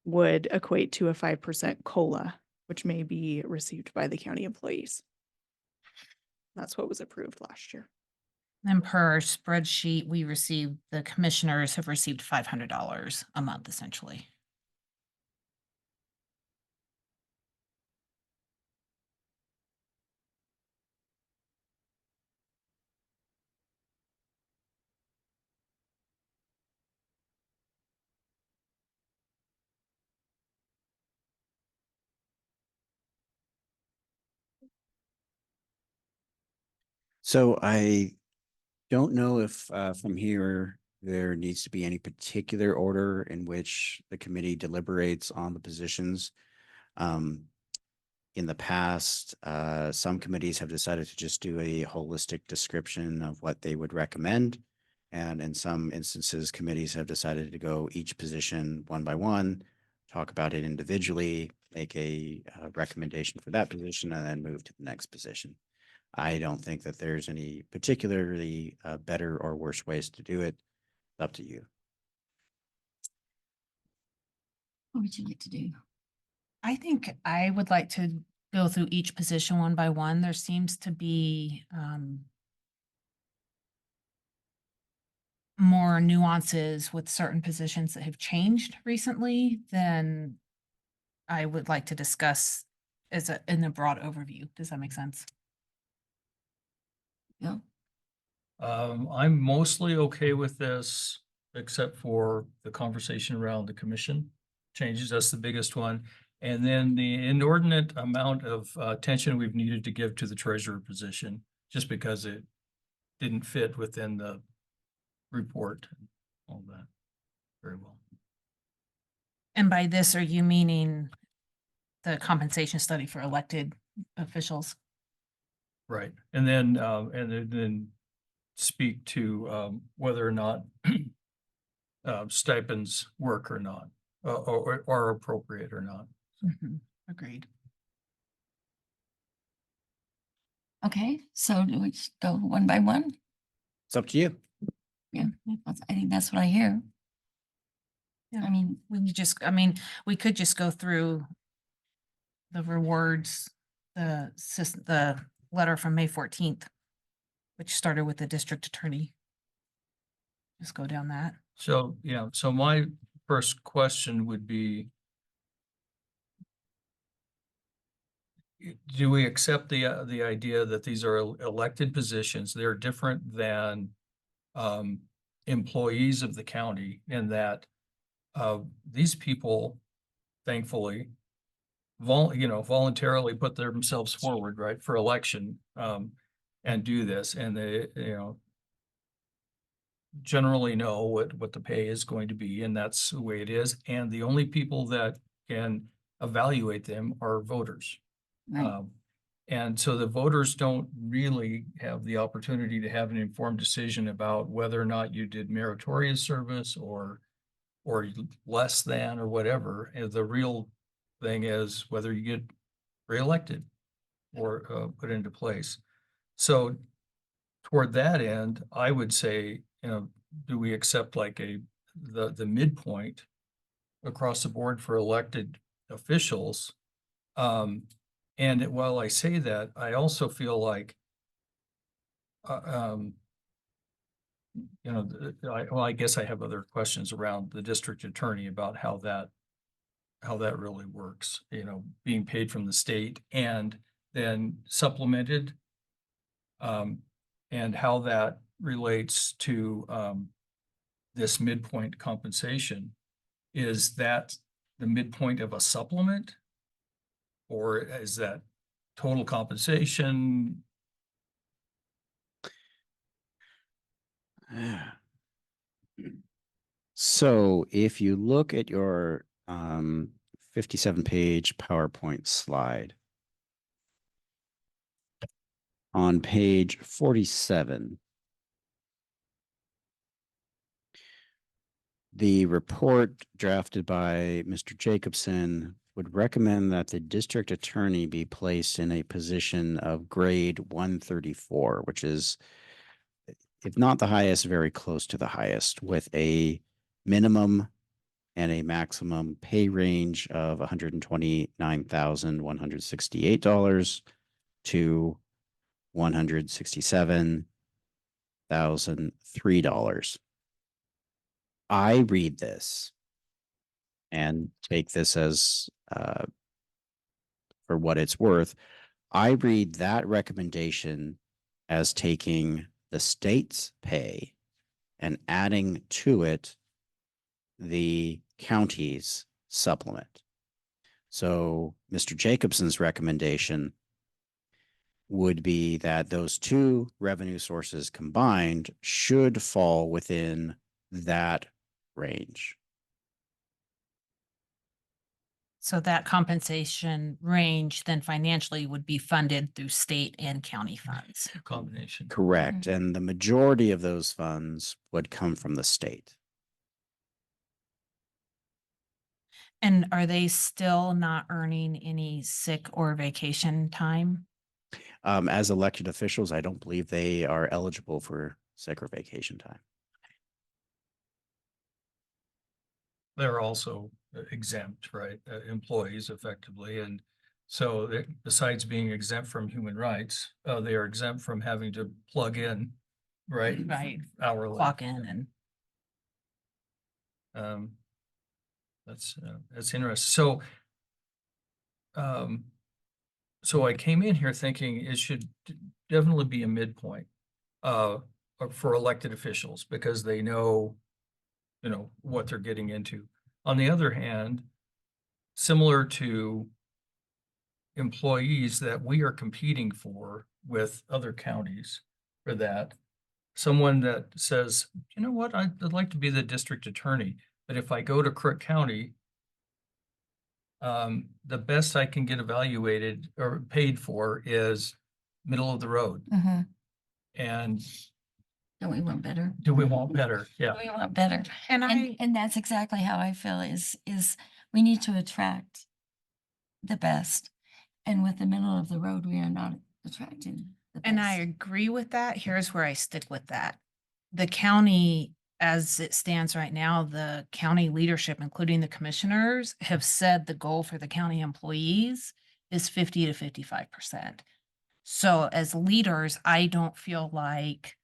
S9: would equate to a 5% COLA, which may be received by the county employees. That's what was approved last year.
S4: Then per our spreadsheet, the commissioners have received $500 a month essentially.
S1: So I don't know if from here there needs to be any particular order in which the committee deliberates on the positions. In the past, some committees have decided to just do a holistic description of what they would recommend. And in some instances, committees have decided to go each position one by one, talk about it individually, make a recommendation for that position, and then move to the next position. I don't think that there's any particularly better or worse ways to do it. It's up to you.
S3: What would you like to do?
S4: I think I would like to go through each position one by one. There seems to be more nuances with certain positions that have changed recently than I would like to discuss in a broad overview. Does that make sense?
S3: Yeah.
S2: I'm mostly okay with this, except for the conversation around the commission changes. That's the biggest one. And then the inordinate amount of attention we've needed to give to the treasurer position, just because it didn't fit within the report and all that very well.
S4: And by this, are you meaning the compensation study for elected officials?
S2: Right. And then speak to whether or not stipends work or not, or are appropriate or not.
S4: Agreed.
S3: Okay, so do we just go one by one?
S1: It's up to you.
S3: Yeah, I think that's what I hear.
S4: Yeah.
S3: I mean,
S4: we could just go through the rewards, the letter from May 14th, which started with the district attorney. Just go down that.
S2: So, yeah, so my first question would be, do we accept the idea that these are elected positions? They're different than employees of the county, and that these people, thankfully, voluntarily put themselves forward, right, for election, and do this, and they, generally know what the pay is going to be, and that's the way it is. And the only people that can evaluate them are voters.
S3: right,
S2: And so the voters don't really have the opportunity to have an informed decision about whether or not you did meritorious service or less than or whatever. And the real thing is whether you get reelected or put into place. So toward that end, I would say, do we accept like the midpoint across the board for elected officials? And while I say that, I also feel like, I guess I have other questions around the district attorney about how that really works, being paid from the state and then supplemented, and how that relates to this midpoint compensation. Is that the midpoint of a supplement? Or is that total compensation?
S1: So if you look at your 57-page PowerPoint slide, on page 47, the report drafted by Mr. Jacobson would recommend that the district attorney be placed in a position of grade 134, which is, if not the highest, very close to the highest, with a minimum and a maximum pay range of $129,168 to $167,003. I read this and take this as for what it's worth. I read that recommendation as taking the state's pay and adding to it the county's supplement. So Mr. Jacobson's recommendation would be that those two revenue sources combined should fall within that range.
S4: So that compensation range then financially would be funded through state and county funds.
S2: Combination.
S1: Correct. And the majority of those funds would come from the state.
S4: And are they still not earning any sick or vacation time?
S1: As elected officials, I don't believe they are eligible for sick or vacation time.
S2: They're also exempt, right? Employees effectively. And so besides being exempt from human rights, they are exempt from having to plug in, right?
S4: Right.
S2: Hourly.
S4: Clock in and.
S2: That's interesting. So I came in here thinking it should definitely be a midpoint for elected officials because they know, what they're getting into. On the other hand, similar to employees that we are competing for with other counties for that, someone that says, you know what, I'd like to be the district attorney, but if I go to Crook County, the best I can get evaluated or paid for is middle of the road.
S3: Mhm.
S2: And
S3: Don't we want better?
S2: do we want better? Yeah.
S3: We want better.
S4: And
S3: And that's exactly how I feel is we need to attract the best. And with the middle of the road, we are not attracting the best.
S4: And I agree with that. Here's where I stick with that. The county, as it stands right now, the county leadership, including the commissioners, have said the goal for the county employees is 50 to 55%. So as leaders, I don't feel like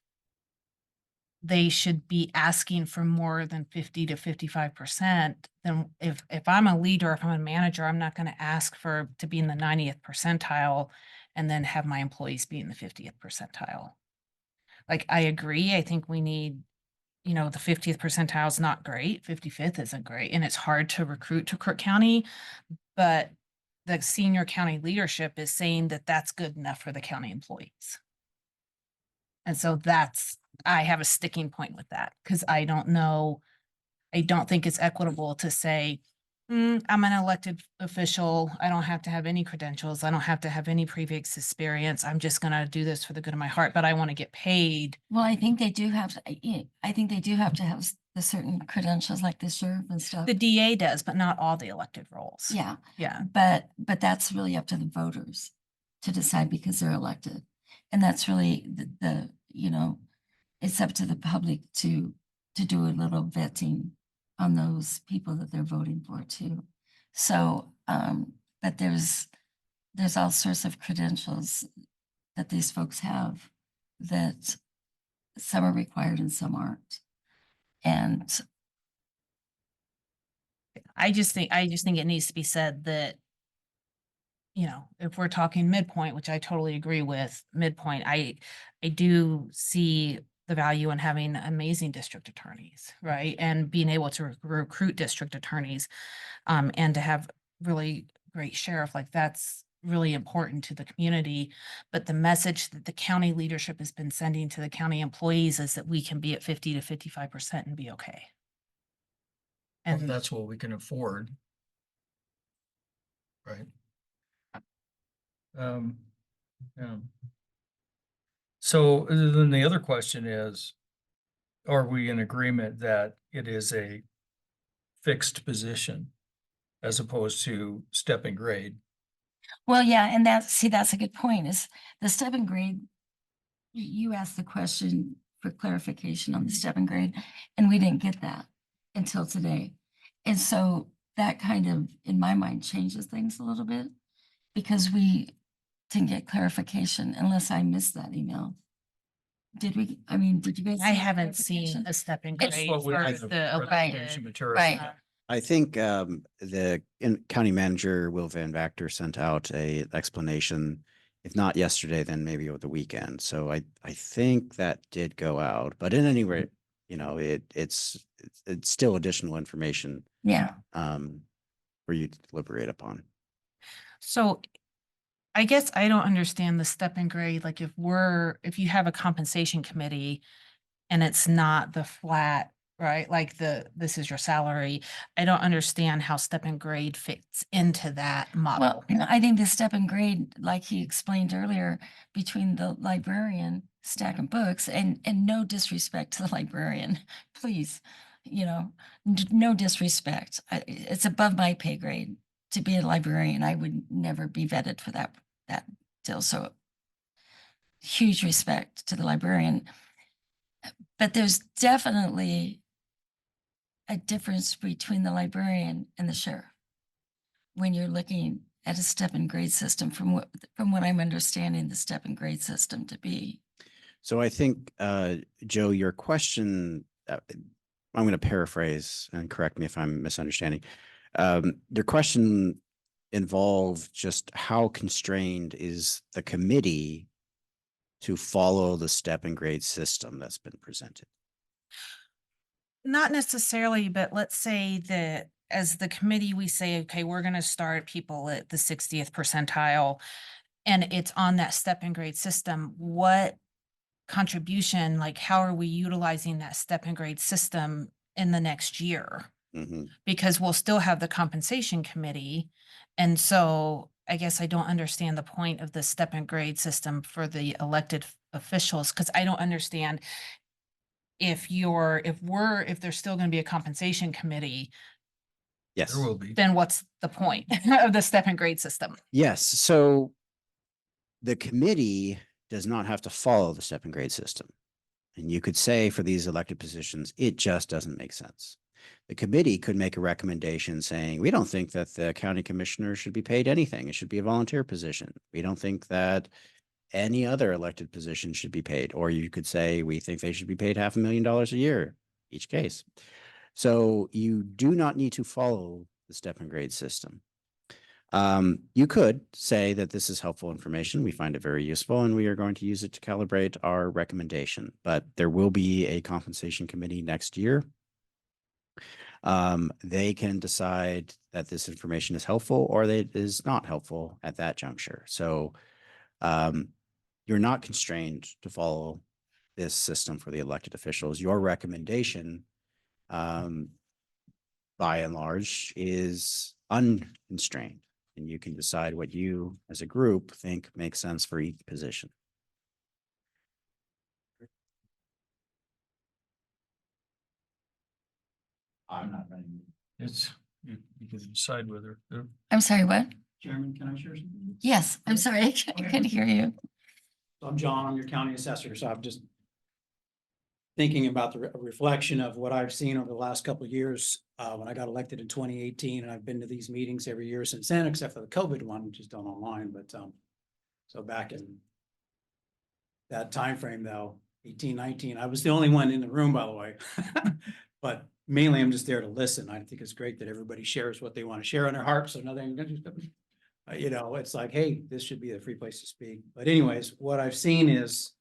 S4: they should be asking for more than 50 to 55%. Then if I'm a leader, if I'm a manager, I'm not going to ask to be in the 90th percentile and then have my employees be in the 50th percentile. Like, I agree. I think we need, the 50th percentile is not great. 55th isn't great. And it's hard to recruit to Crook County, but the senior county leadership is saying that that's good enough for the county employees. And so I have a sticking point with that because I don't think it's equitable to say, I'm an elected official. I don't have to have any credentials. I don't have to have any previous experience. I'm just going to do this for the good of my heart, but I want to get paid.
S3: Well, I think they do have to, I think they do have to have the certain credentials like the sheriff and stuff.
S4: The DA does, but not all the elected roles.
S3: Yeah.
S4: Yeah.
S3: But that's really up to the voters to decide because they're elected. And that's really the it's up to the public to do a little vetting on those people that they're voting for too. So, but there's all sorts of credentials that these folks have that some are required and some aren't. And
S4: I just think it needs to be said that, if we're talking midpoint, which I totally agree with, midpoint, I do see the value in having amazing district attorneys, right? And being able to recruit district attorneys, and to have really great sheriff, like that's really important to the community. But the message that the county leadership has been sending to the county employees is that we can be at 50 to 55% and be okay.
S2: And
S4: And
S2: that's what we can afford. Right. Yeah. So then the other question is, are we in agreement that it is a fixed position as opposed to step and grade?
S3: Well, yeah, and that's a good point, is the step and grade. You asked the question for clarification on the step and grade, and we didn't get that until today. And so that kind of, in my mind, changes things a little bit, because we didn't get clarification, unless I missed that email. Did we, I mean, did you guys?
S4: I
S3: see
S4: haven't seen
S3: clarification?
S4: a step and
S3: It's
S4: grade
S2: what we
S4: for
S2: have
S4: the
S2: presentation
S4: elected.
S2: material.
S3: Right.
S1: I think the county manager, Will Van Vactor, sent out a explanation, if not yesterday, then maybe over the weekend. So I think that did go out, but in any rate, you know, it's still additional information
S3: Yeah,
S1: for you to deliberate upon.
S4: So I guess I don't understand the step and grade, like if you have a compensation committee and it's not the flat, right? Like this is your salary. I don't understand how step and grade fits into that model.
S3: well, I think the step and grade, like he explained earlier, between the librarian stacking books, and no disrespect to the librarian, please, no disrespect. It's above my pay grade to be a librarian. I would never be vetted for that deal. So huge respect to the librarian. But there's definitely a difference between the librarian and the sheriff when you're looking at a step and grade system, from what I'm understanding the step and grade system to be.
S1: So I think, Joe, your question, I'm going to paraphrase and correct me if I'm misunderstanding. Your question involved just how constrained is the committee to follow the step and grade system that's been presented?
S4: Not necessarily, but let's say that as the committee, we say, okay, we're going to start people at the 60th percentile, and it's on that step and grade system. What contribution, like how are we utilizing that step and grade system in the next year?
S1: Mhm.
S4: Because we'll still have the compensation committee. And so I guess I don't understand the point of the step and grade system for the elected officials, because I don't understand if there's still going to be a compensation committee,
S1: Yes.
S2: There will be.
S4: then what's the point of the step and grade system?
S1: Yes. So the committee does not have to follow the step and grade system. And you could say for these elected positions, it just doesn't make sense. The committee could make a recommendation saying, we don't think that the county commissioner should be paid anything. It should be a volunteer position. We don't think that any other elected position should be paid. Or you could say, we think they should be paid $500,000 a year, each case. So you do not need to follow the step and grade system. You could say that this is helpful information. We find it very useful, and we are going to use it to calibrate our recommendation. But there will be a compensation committee next year. They can decide that this information is helpful or that it is not helpful at that juncture. So you're not constrained to follow this system for the elected officials. Your recommendation, by and large, is unconstrained, and you can decide what you as a group think makes sense for each position. I'm not running.
S2: It's, you can decide whether.
S3: I'm sorry, what?
S10: Chairman, can I share something?
S3: Yes, I'm sorry, I couldn't hear you.
S10: So I'm John, I'm your county assessor, so I'm just thinking about the reflection of what I've seen over the last couple of years, when I got elected in 2018, and I've been to these meetings every year since then, except for the COVID one, which is done online, but, so back in that time frame, though, 18, 19, I was the only one in the room, by the way. But mainly I'm just there to listen. I think it's great that everybody shares what they want to share on their heart, so nothing, it's like, hey, this should be a free place to speak. But anyways, what I've seen is,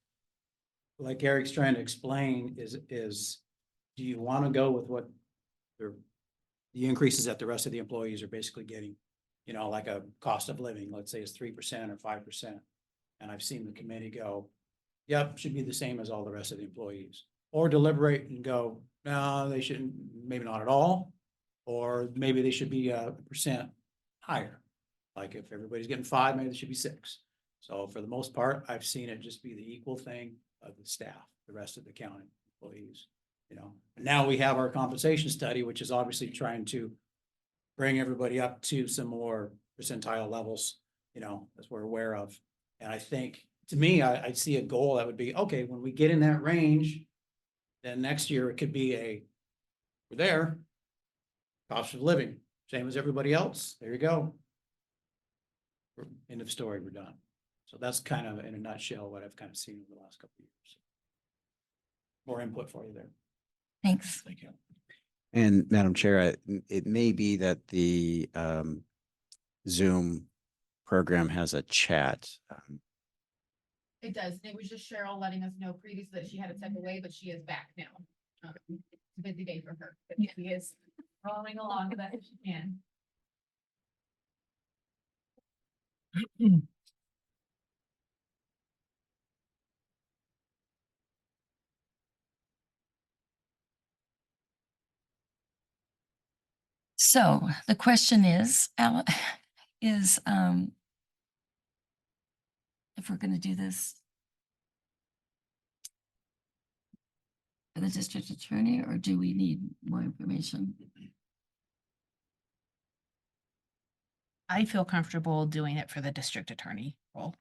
S10: like Eric's trying to explain, is do you want to go with what the increases that the rest of the employees are basically getting? you know, like a cost of living, let's say is 3% or 5%. And I've seen the committee go, yep, should be the same as all the rest of the employees. Or deliberate and go, no, they shouldn't, maybe not at all. Or maybe they should be a percent higher. Like if everybody's getting 5, maybe they should be 6. So for the most part, I've seen it just be the equal thing of the staff, the rest of the county employees, you know. Now we have our compensation study, which is obviously trying to bring everybody up to some more percentile levels, you know, as we're aware of. And I think, to me, I see a goal that would be, okay, when we get in that range, then next year it could be we're there, cost of living, same as everybody else. There you go. End of story, we're done. So that's kind of in a nutshell what I've kind of seen over the last couple of years. More input for you there.
S3: Thanks.
S10: Thank you.
S1: And Madam Chair, it may be that the Zoom program has a chat.
S11: It does. And it was just Cheryl letting us know previously that she had to step away, but she is back now. It's a busy day for her, but she is rolling along with that if she can.
S3: So the question is, is, if we're gonna do this for the district attorney, or do we need more information?
S4: I feel comfortable doing it for the district attorney role.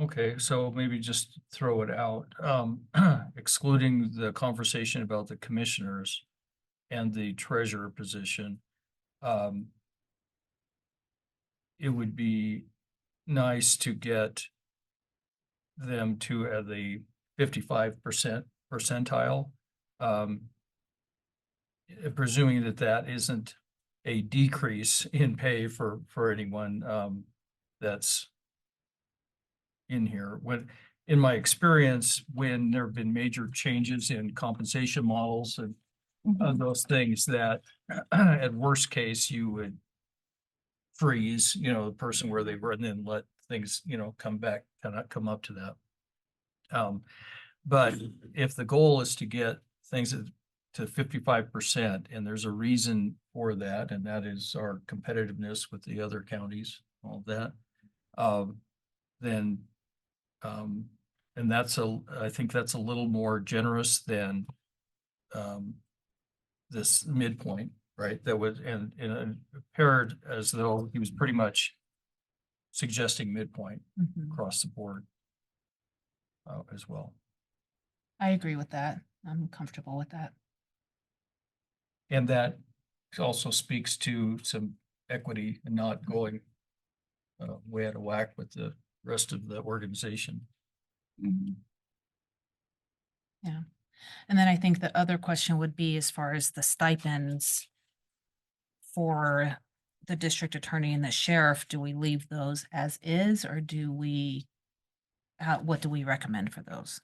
S2: Okay, so maybe just throw it out, excluding the conversation about the commissioners and the treasurer position. It would be nice to get them to the 55% percentile. Presuming that that isn't a decrease in pay for anyone that's in here. When, in my experience, when there have been major changes in compensation models and those things, that at worst case, you would freeze, you know, the person where they were, and then let things, you know, come back, kind of come up to that. But if the goal is to get things to 55%, and there's a reason for that, and that is our competitiveness with the other counties, all of that, then, and I think that's a little more generous than this midpoint, right? That would, and appeared as though he was pretty much suggesting midpoint across the board as well.
S4: I agree with that. I'm comfortable with that.
S2: And that also speaks to some equity and not going way out of whack with the rest of the organization.
S4: Yeah. And then I think the other question would be, as far as the stipends for the district attorney and the sheriff, do we leave those as is, or do we, what do we recommend for those?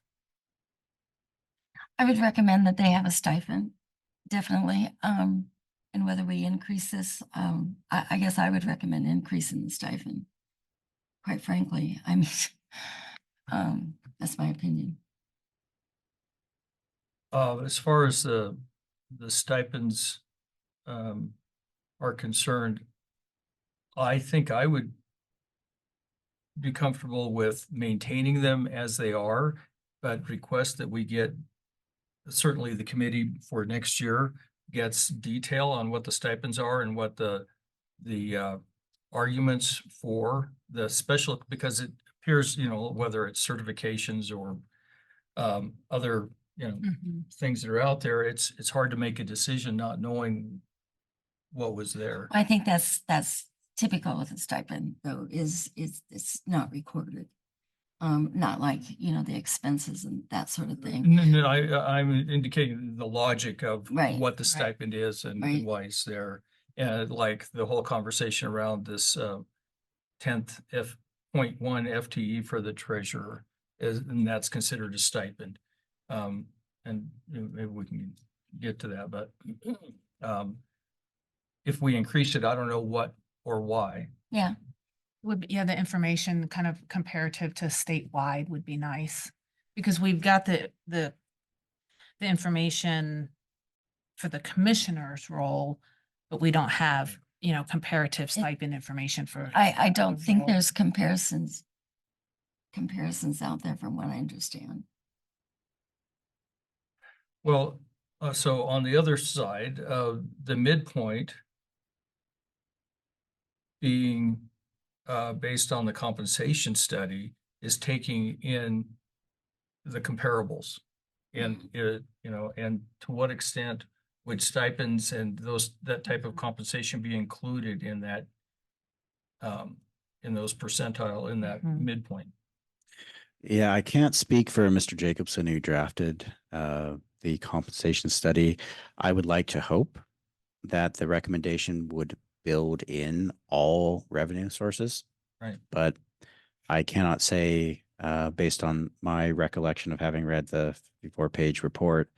S3: I would recommend that they have a stipend, definitely. And whether we increase this, I guess I would recommend increasing the stipend. Quite frankly, I mean, that's my opinion.
S2: As far as the stipends are concerned, I think I would be comfortable with maintaining them as they are, but request that we get, certainly the committee for next year gets detail on what the stipends are and what the arguments for the special, because it appears, you know, whether it's certifications or other, you know, things that are out there, it's hard to make a decision not knowing what was there.
S3: I think that's typical with a stipend, though, is it's not recorded. Not like, you know, the expenses and that sort of thing.
S2: No, I'm indicating the logic of what the stipend is and why it's there. And like the whole conversation around this 10th F.1 FTE for the treasurer is, and that's considered a stipend. And maybe we can get to that, but if we increase it, I don't know what or why.
S3: Yeah,
S4: Would, yeah, the information kind of comparative to statewide would be nice. Because we've got the information for the commissioner's role, but we don't have, you know, comparative stipend information for.
S3: I don't think
S4: overall.
S3: there's comparisons out there from what I understand.
S2: Well, so on the other side, the midpoint being based on the compensation study is taking in the comparables. And it, you know, and to what extent would stipends and that type of compensation be included in that in those percentile, in that
S4: Mhm.
S2: midpoint?
S1: Yeah, I can't speak for Mr. Jacobson who drafted the compensation study. I would like to hope that the recommendation would build in all revenue sources.
S2: Right.
S1: But I cannot say, based on my recollection of having read the 54-page report,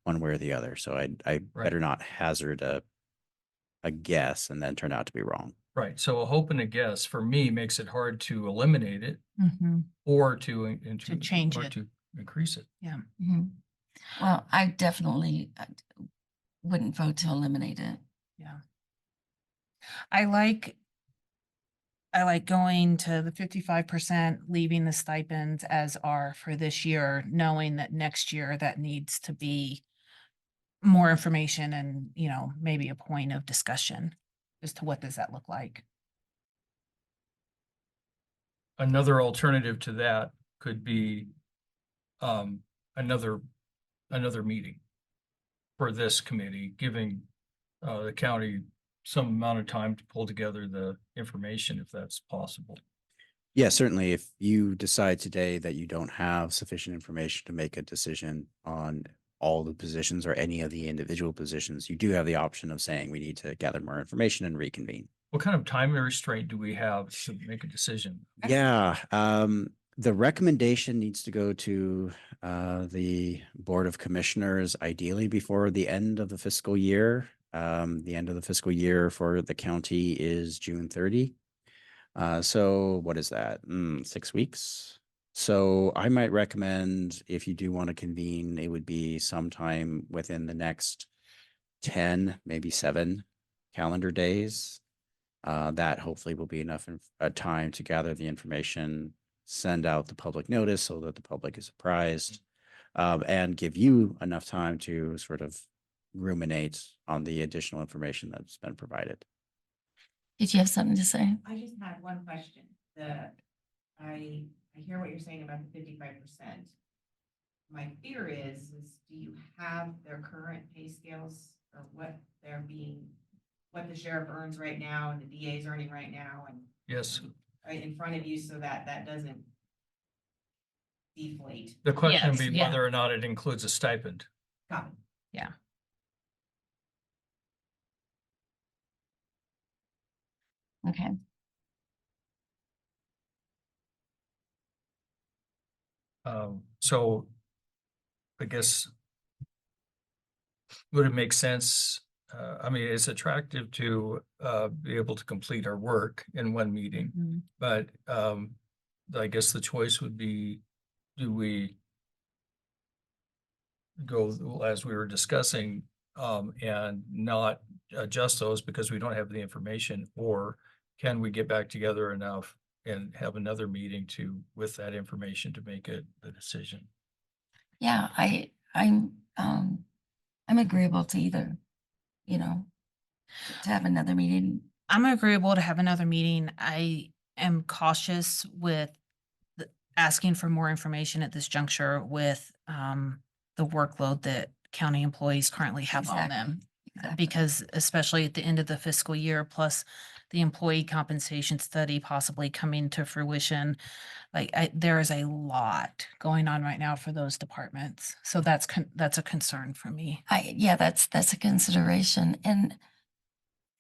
S1: one way or the other. So I
S2: Right.
S1: better not hazard a guess and then turn out to be wrong.
S2: Right. So a hope and a guess for me makes it hard to eliminate it
S4: Mhm.
S2: or to
S4: change
S2: or
S4: it.
S2: to increase it.
S4: Yeah.
S3: Mhm. Well, I definitely wouldn't vote to eliminate it.
S4: Yeah. I like going to the 55%, leaving the stipends as are for this year, knowing that next year that needs to be more information and, you know, maybe a point of discussion as to what does that look like.
S2: Another alternative to that could be another meeting for this committee, giving the county some amount of time to pull together the information if that's possible.
S1: Yeah, certainly. If you decide today that you don't have sufficient information to make a decision on all the positions or any of the individual positions, you do have the option of saying we need to gather more information and reconvene.
S2: What kind of time restraint do we have to make a decision?
S1: Yeah, the recommendation needs to go to the Board of Commissioners, ideally before the end of the fiscal year. The end of the fiscal year for the county is June 30. So what is that? 6 weeks. So I might recommend if you do want to convene, it would be sometime within the next 10, maybe 7 calendar days. That hopefully will be enough time to gather the information, send out the public notice so that the public is apprised, and give you enough time to sort of ruminate on the additional information that's been provided.
S3: Did you have something to say?
S6: I just had one question. I hear what you're saying about the 55%. My fear is do you have their current pay scales or what the sheriff earns right now and the DA is earning right now and
S2: Yes.
S6: right in front of you so that doesn't deflate?
S2: The question would
S4: Yes,
S2: be
S4: yeah.
S2: whether or not it includes a stipend.
S6: Got it.
S4: Yeah.
S3: Okay.
S2: So I guess would it make sense? I mean, it's attractive to be able to complete our work in one meeting,
S4: Mhm.
S2: but I guess the choice would be, do we go as we were discussing and not adjust those because we don't have the information, or can we get back together enough and have another meeting with that information to make the decision?
S3: Yeah, I'm agreeable to either, you know, to have another meeting.
S4: I'm agreeable to have another meeting. I am cautious with asking for more information at this juncture with the workload that county employees currently have on them.
S3: Exactly.
S4: Because especially at the end of the fiscal year, plus the employee compensation study possibly coming to fruition, there is a lot going on right now for those departments. So that's a concern for me.
S3: Yeah, that's a consideration. And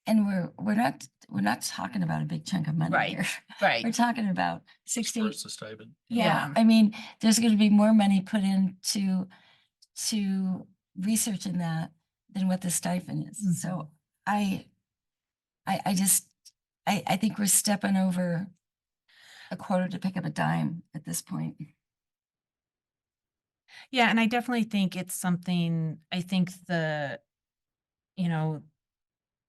S3: we're not talking about a big chunk of money
S4: Right,
S3: here.
S4: right.
S3: We're talking about 60.
S2: First, the stipend.
S3: Yeah,
S4: Yeah.
S3: I mean, there's going to be more money put into to researching that than what the stipend is. So I think we're stepping over a quarter to pick up a dime at this point.
S4: Yeah, and I definitely think it's something, I think you know,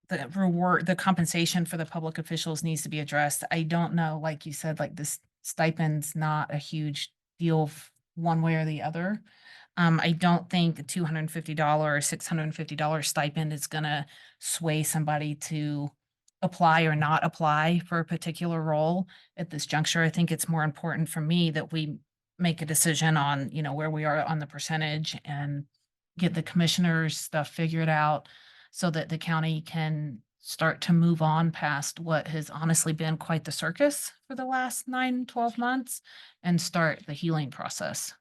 S4: the reward, the compensation for the public officials needs to be addressed. I don't know, like you said, like this stipend's not a huge deal one way or the other. I don't think a $250 or $650 stipend is gonna sway somebody to apply or not apply for a particular role at this juncture. I think it's more important for me that we make a decision on, where we are on the percentage and get the commissioners stuff figured out so that the county can start to move on past what has honestly been quite the circus for the last 9-12 months and start the healing process.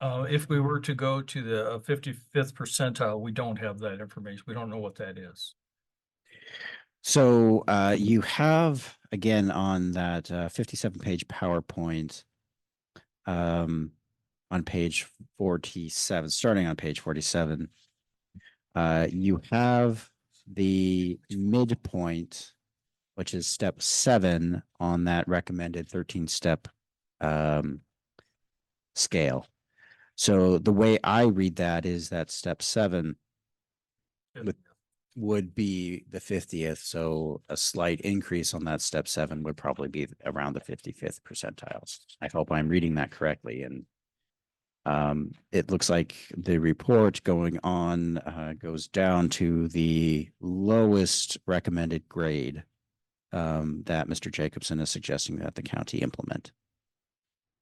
S2: If we were to go to the 55th percentile, we don't have that information. We don't know what that is.
S1: So you have, again, on that 57-page PowerPoint, on page 47, starting on page 47, you have the midpoint, which is step 7 on that recommended 13-step scale. So the way I read that is that step 7 would be the 50th. So a slight increase on that step 7 would probably be around the 55th percentiles. I hope I'm reading that correctly. And it looks like the report going on goes down to the lowest recommended grade that Mr. Jacobson is suggesting that the county implement.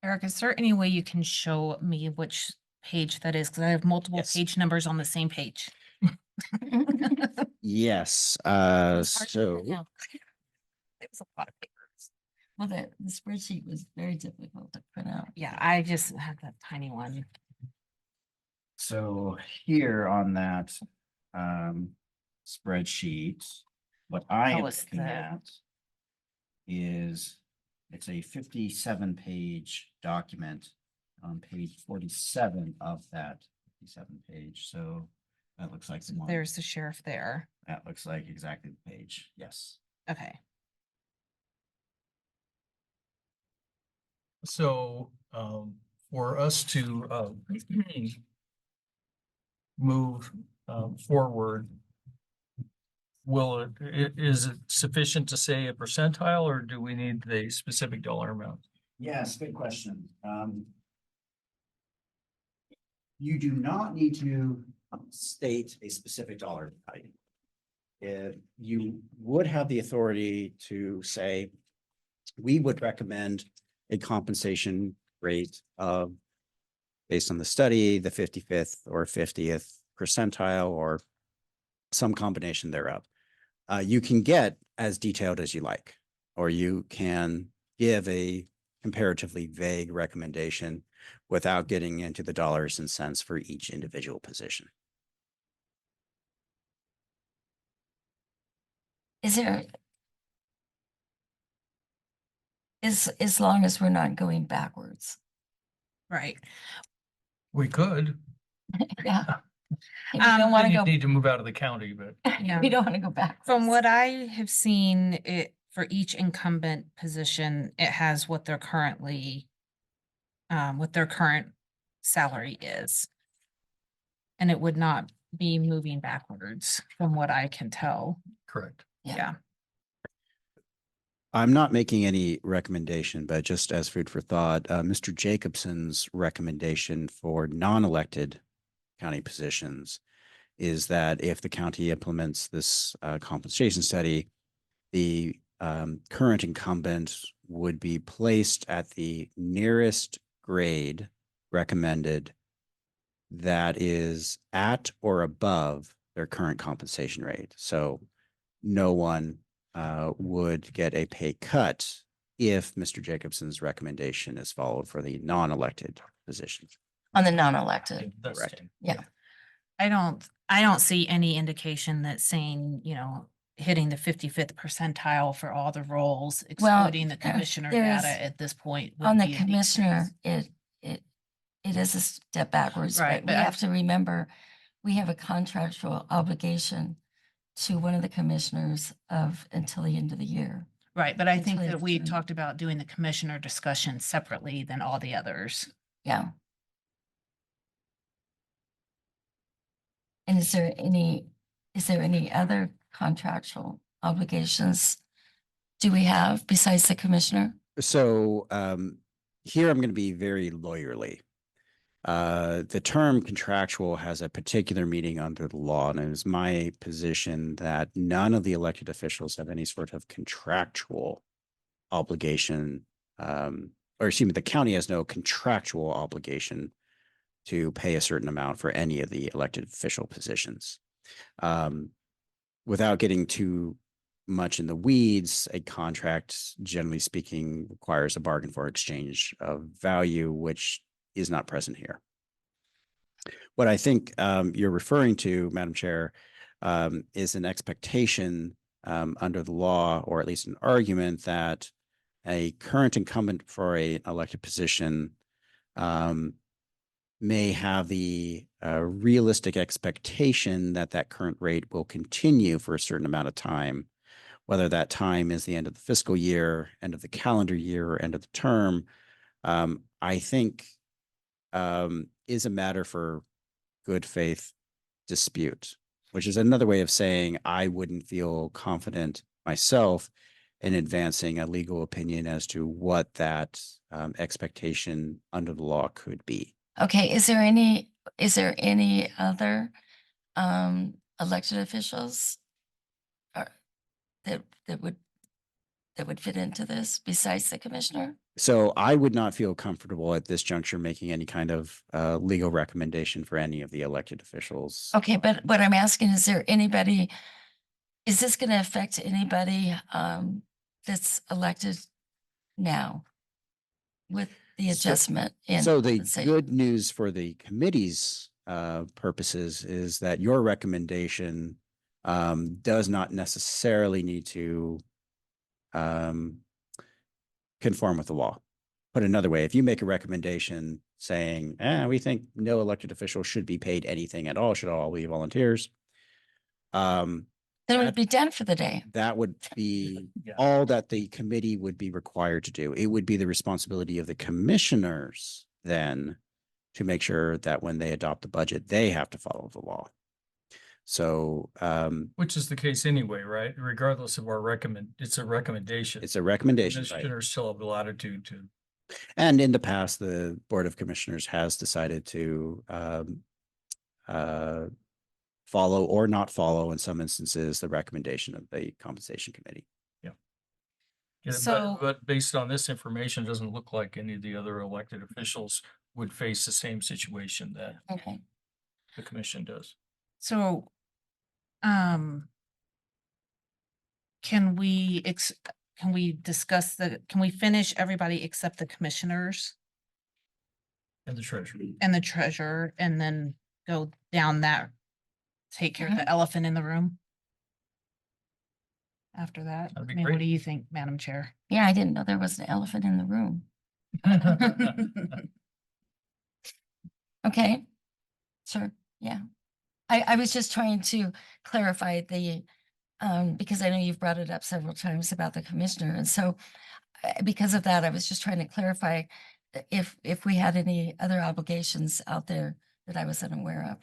S4: Eric, is there any way you can show me which page that is? Because I have multiple
S1: Yes.
S4: page numbers on the same page.
S1: Yes.
S3: It's hard to
S1: So
S3: print out. It was a lot of papers. Well, the spreadsheet was very difficult to print out.
S4: Yeah, I just have that tiny one.
S1: So here on that spreadsheet, what I am
S4: it's
S1: looking
S4: the-
S1: at is it's a 57-page document on page 47 of that 57 page. So that looks like the one.
S4: There's the sheriff there.
S1: That looks like exactly the page. Yes.
S4: Okay.
S2: So for us to move forward, is it sufficient to say a percentile, or do we need the specific dollar amount?
S1: Yes, good question. You do not need to state a specific dollar value. You would have the authority to say, we would recommend a compensation rate of, based on the study, the 55th or 50th percentile, or some combination thereof. You can get as detailed as you like, or you can give a comparatively vague recommendation without getting into the dollars and cents for each individual position.
S3: Is there, as long as we're not going backwards?
S4: Right.
S2: We could.
S3: Yeah. We don't want
S2: Then
S3: to
S2: you
S3: go,
S2: need to move out of the county, but
S4: Yeah.
S3: we don't want to go backwards.
S4: From what I have seen, it for each incumbent position, it has what they're currently, what their current salary is. And it would not be moving backwards from what I can tell.
S2: correct.
S3: Yeah.
S1: I'm not making any recommendation, but just as food for thought, Mr. Jacobson's recommendation for non-elected county positions is that if the county implements this compensation study, the current incumbent would be placed at the nearest grade recommended that is at or above their current compensation rate. So no one would get a pay cut if Mr. Jacobson's recommendation is followed for the non-elected positions.
S3: On the non-elected.
S2: That's
S1: Correct.
S3: Yeah.
S4: I don't see any indication that saying, hitting the 55th percentile for all the roles,
S3: Well,
S4: excluding the commissioner
S3: there's-
S4: data at this point.
S3: On
S4: would
S3: the
S4: be a
S3: commissioner,
S4: decrease.
S3: it is a step backwards,
S4: Right,
S3: but
S4: but
S3: we
S4: I-
S3: have to remember, we have a contractual obligation to one of the commissioners of until the end of the year.
S4: Right, but I think
S3: Until
S4: that we
S3: it's,
S4: talked about doing the commissioner discussion separately than all the others.
S3: Yeah. And is there any other contractual obligations do we have besides the commissioner?
S1: So here I'm going to be very lawyerly. The term contractual has a particular meaning under the law, and it is my position that none of the elected officials have any sort of contractual obligation, or excuse me, the county has no contractual obligation to pay a certain amount for any of the elected official positions. Without getting too much in the weeds, a contract, generally speaking, requires a bargain for exchange of value, which is not present here. What I think you're referring to, Madam Chair, is an expectation under the law, or at least an argument that a current incumbent for an elected position may have the realistic expectation that that current rate will continue for a certain amount of time, whether that time is the end of the fiscal year, end of the calendar year, or end of the term. I think is a matter for good faith dispute, which is another way of saying I wouldn't feel confident myself in advancing a legal opinion as to what that expectation under the law could be.
S3: Okay, is there any other elected officials or that would fit into this besides the commissioner?
S1: So I would not feel comfortable at this juncture making any kind of legal recommendation for any of the elected officials.
S3: Okay, but what I'm asking, is this going to affect anybody that's elected now with the adjustment in?
S1: So the
S3: compensation?
S1: good news for the committee's purposes is that your recommendation does not necessarily need to conform with the law. Put another way, if you make a recommendation saying, we think no elected official should be paid anything at all, should all be volunteers,
S3: Then it would be done for the day.
S1: that would be
S2: Yeah.
S1: all that the committee would be required to do. It would be the responsibility of the commissioners then to make sure that when they adopt the budget, they have to follow the law. So
S2: Which is the case anyway, right? Regardless of our it's a recommendation.
S1: it's a recommendation, right?
S2: Commissioners still have the latitude to.
S1: And in the past, the Board of Commissioners has decided to follow or not follow, in some instances, the recommendation of the Compensation Committee.
S2: Yeah,
S3: So-
S2: but based on this information, it doesn't look like any of the other elected officials would face the same situation that
S3: Okay.
S2: the commission does.
S4: So, can we discuss can we finish everybody except the commissioners
S2: And the treasurer.
S4: and the treasurer and then go down that, take care of the elephant in the room? After that,
S2: That'd be
S4: I mean, what
S2: great.
S4: do you think, Madam Chair?
S3: Yeah, I didn't know there was an elephant in the room. Okay, sure, yeah. I was just trying to clarify because I know you've brought it up several times about the commissioner. And so because of that, I was just trying to clarify if we had any other obligations out there that I was unaware of,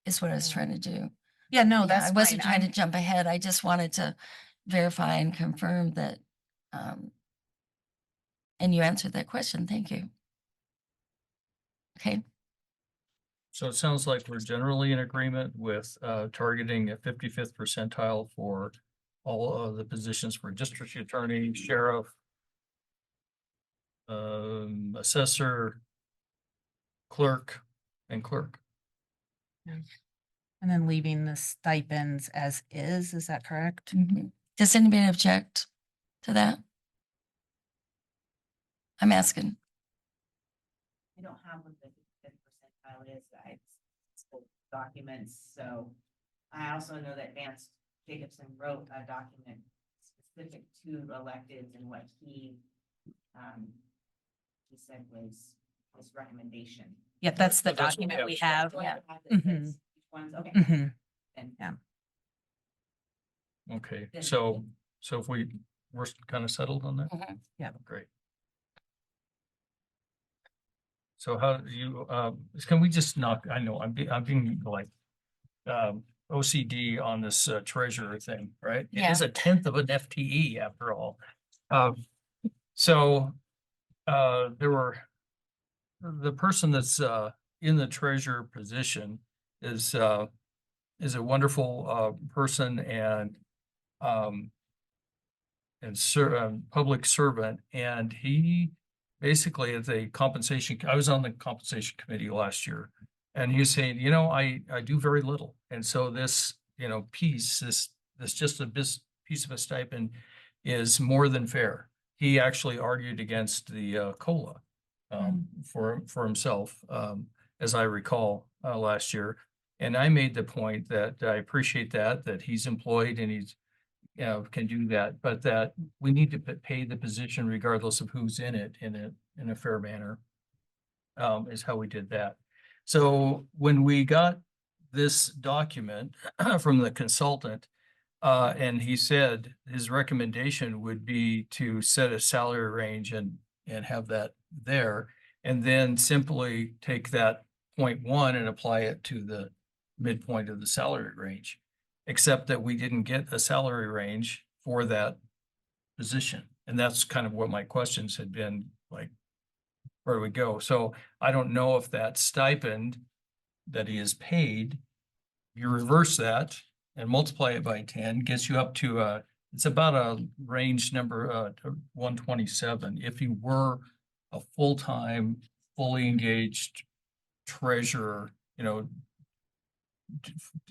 S3: is what I was trying to do.
S4: Yeah, no,
S3: Yeah,
S4: that's
S3: I wasn't
S4: fine.
S3: trying to jump ahead. I just wanted to verify and confirm that. And you answered that question. Thank you. Okay.
S2: So it sounds like we're generally in agreement with targeting a 55th percentile for all of the positions for district attorney, sheriff, assessor, clerk, and clerk.
S4: And then leaving the stipends as is that correct?
S3: Mhm. Does anybody object to that? I'm asking.
S6: I don't have what the fifth percentile is, guys. It's the documents, so I also know that Vance Jacobson wrote a document specific to electeds and what he said was his recommendation.
S4: Yeah, that's the
S2: So that's what we
S4: document
S2: have.
S4: we have.
S6: So I
S4: Yeah.
S6: have this,
S4: Mhm.
S6: each one's, okay.
S4: Mhm.
S6: Then-
S4: Yeah.
S2: Okay,
S6: Then-
S2: so if we're kind of settled on that?
S3: Mhm.
S4: Yeah.
S2: Great. So how do you, can we just knock, I know I'm being like, OCD on this treasurer thing, right? It is
S3: Yeah.
S2: a tenth of an FTE after all. So, the person that's, in the treasurer position is a wonderful, person um, public servant, and he basically is a compensation, I was on the compensation committee last year. And he's saying, I do very little. And so this, this just a piece of a stipend is more than fair. He actually argued against the COLA for himself, as I recall, last year. And I made the point that I appreciate that he's employed and he's can do that, but that we need to pay the position regardless of who's in it in a fair manner. Is how we did that. So when we got this document from the consultant, and he said his recommendation would be to set a salary range and have that there, and then simply take that 0.1 and apply it to the midpoint of the salary range, except that we didn't get a salary range for that position. And that's kind of what my questions had been like, where do we go? So I don't know if that stipend that he is paid, you reverse that and multiply it by 10, gets you up to it's about a range number 127. If you were a full-time, fully engaged treasurer,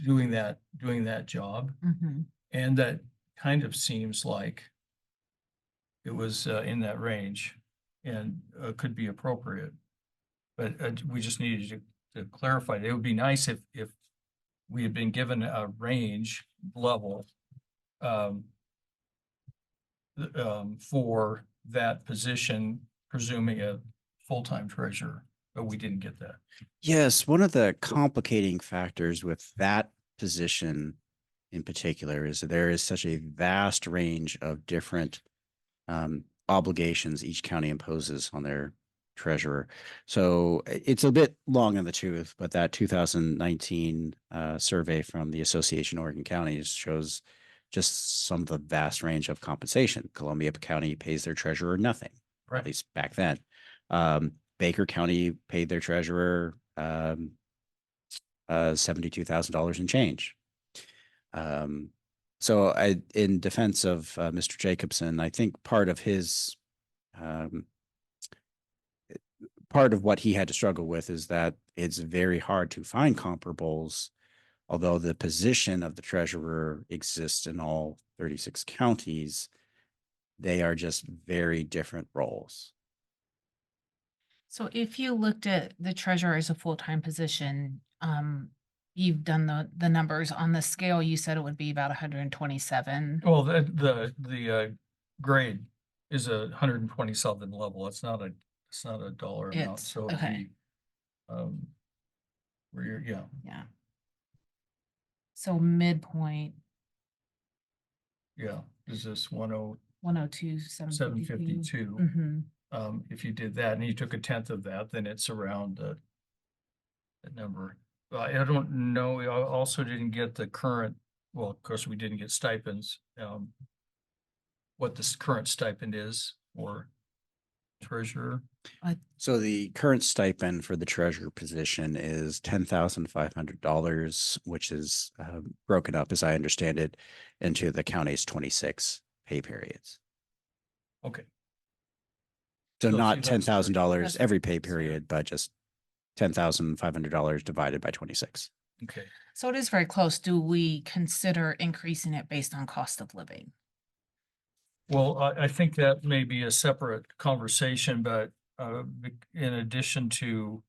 S2: doing that job.
S4: Mhm.
S2: And that kind of seems like it was in that range and could be appropriate. But we just needed to clarify. It would be nice if we had been given a range level for that position, presuming a full-time treasurer, but we didn't get that.
S1: Yes, one of the complicating factors with that position in particular is that there is such a vast range of different obligations each county imposes on their treasurer. So it's a bit long in the tooth, but that 2019 survey from the Association of Oregon Counties shows just some of the vast range of compensation. Columbia County pays their treasurer nothing,
S2: Right.
S1: at least back then. Baker County paid their treasurer $72,000 and change. So in defense of Mr. Jacobson, I think part of his part of what he had to struggle with is that it's very hard to find comparables, although the position of the treasurer exists in all 36 counties. They are just very different roles.
S4: So if you looked at the treasurer as a full-time position, you've done the numbers on the scale, you said it would be about 127.
S2: Well, the grade is 127 level. It's not a dollar amount.
S4: It's-
S2: So
S4: okay.
S2: where you're, yeah.
S4: Yeah. So midpoint,
S2: Yeah, is this
S4: 102, 752.
S2: 752?
S4: Mhm.
S2: If you did that and you took a tenth of that, then it's around that number. I don't know. We also didn't get the current, well, of course, we didn't get stipends. What this current stipend is for treasurer.
S1: So the current stipend for the treasurer position is $10,500, which is broken up, as I understand it, into the county's 26 pay periods.
S2: Okay.
S1: So
S2: So
S1: not
S2: see, that's
S1: $10,000
S4: That's
S1: every pay
S2: yeah.
S1: period, but just $10,500 divided by 26.
S2: Okay.
S4: So it is very close. Do we consider increasing it based on cost of living?
S2: Well, I think that may be a separate conversation, but in addition to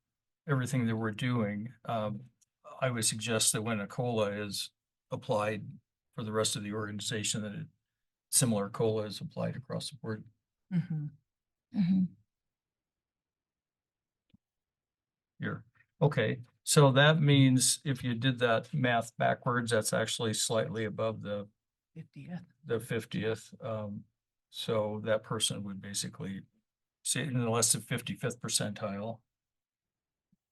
S2: everything that we're doing, I would suggest that when a COLA is applied for the rest of the organization, that similar COLA is applied across the board.
S4: Mhm.
S3: Mhm.
S2: Here, Okay, so that means if you did that math backwards, that's actually slightly above the
S4: 50th.
S2: 50th. So that person would basically sit in the less than 55th percentile.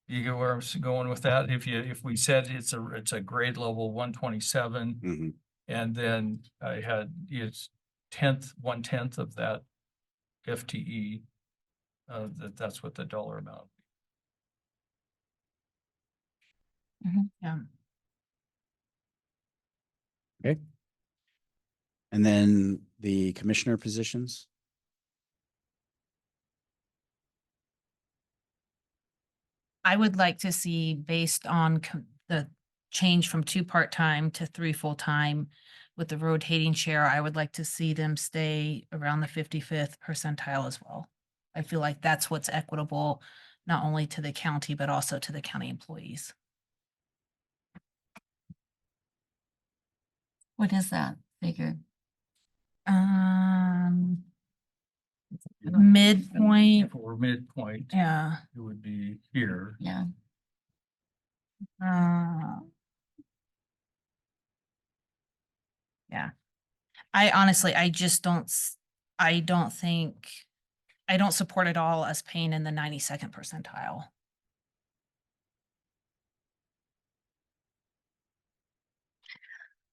S2: You get where I'm going with that? If we said it's a grade level 127,
S1: Mhm.
S2: and then I had it's 1/10 of that FTE, that's what the dollar amount.
S4: Yeah.
S1: Okay. And then the commissioner positions.
S4: I would like to see, based on the change from 2 part-time to 3 full-time with the rotating share, I would like to see them stay around the 55th percentile as well. I feel like that's what's equitable, not only to the county, but also to the county employees.
S3: What is that figure?
S4: Midpoint,
S2: If it were midpoint,
S4: yeah.
S2: it would be here.
S3: Yeah.
S4: Yeah. I honestly, I just I don't think, I don't support it all as paying in the 92nd percentile.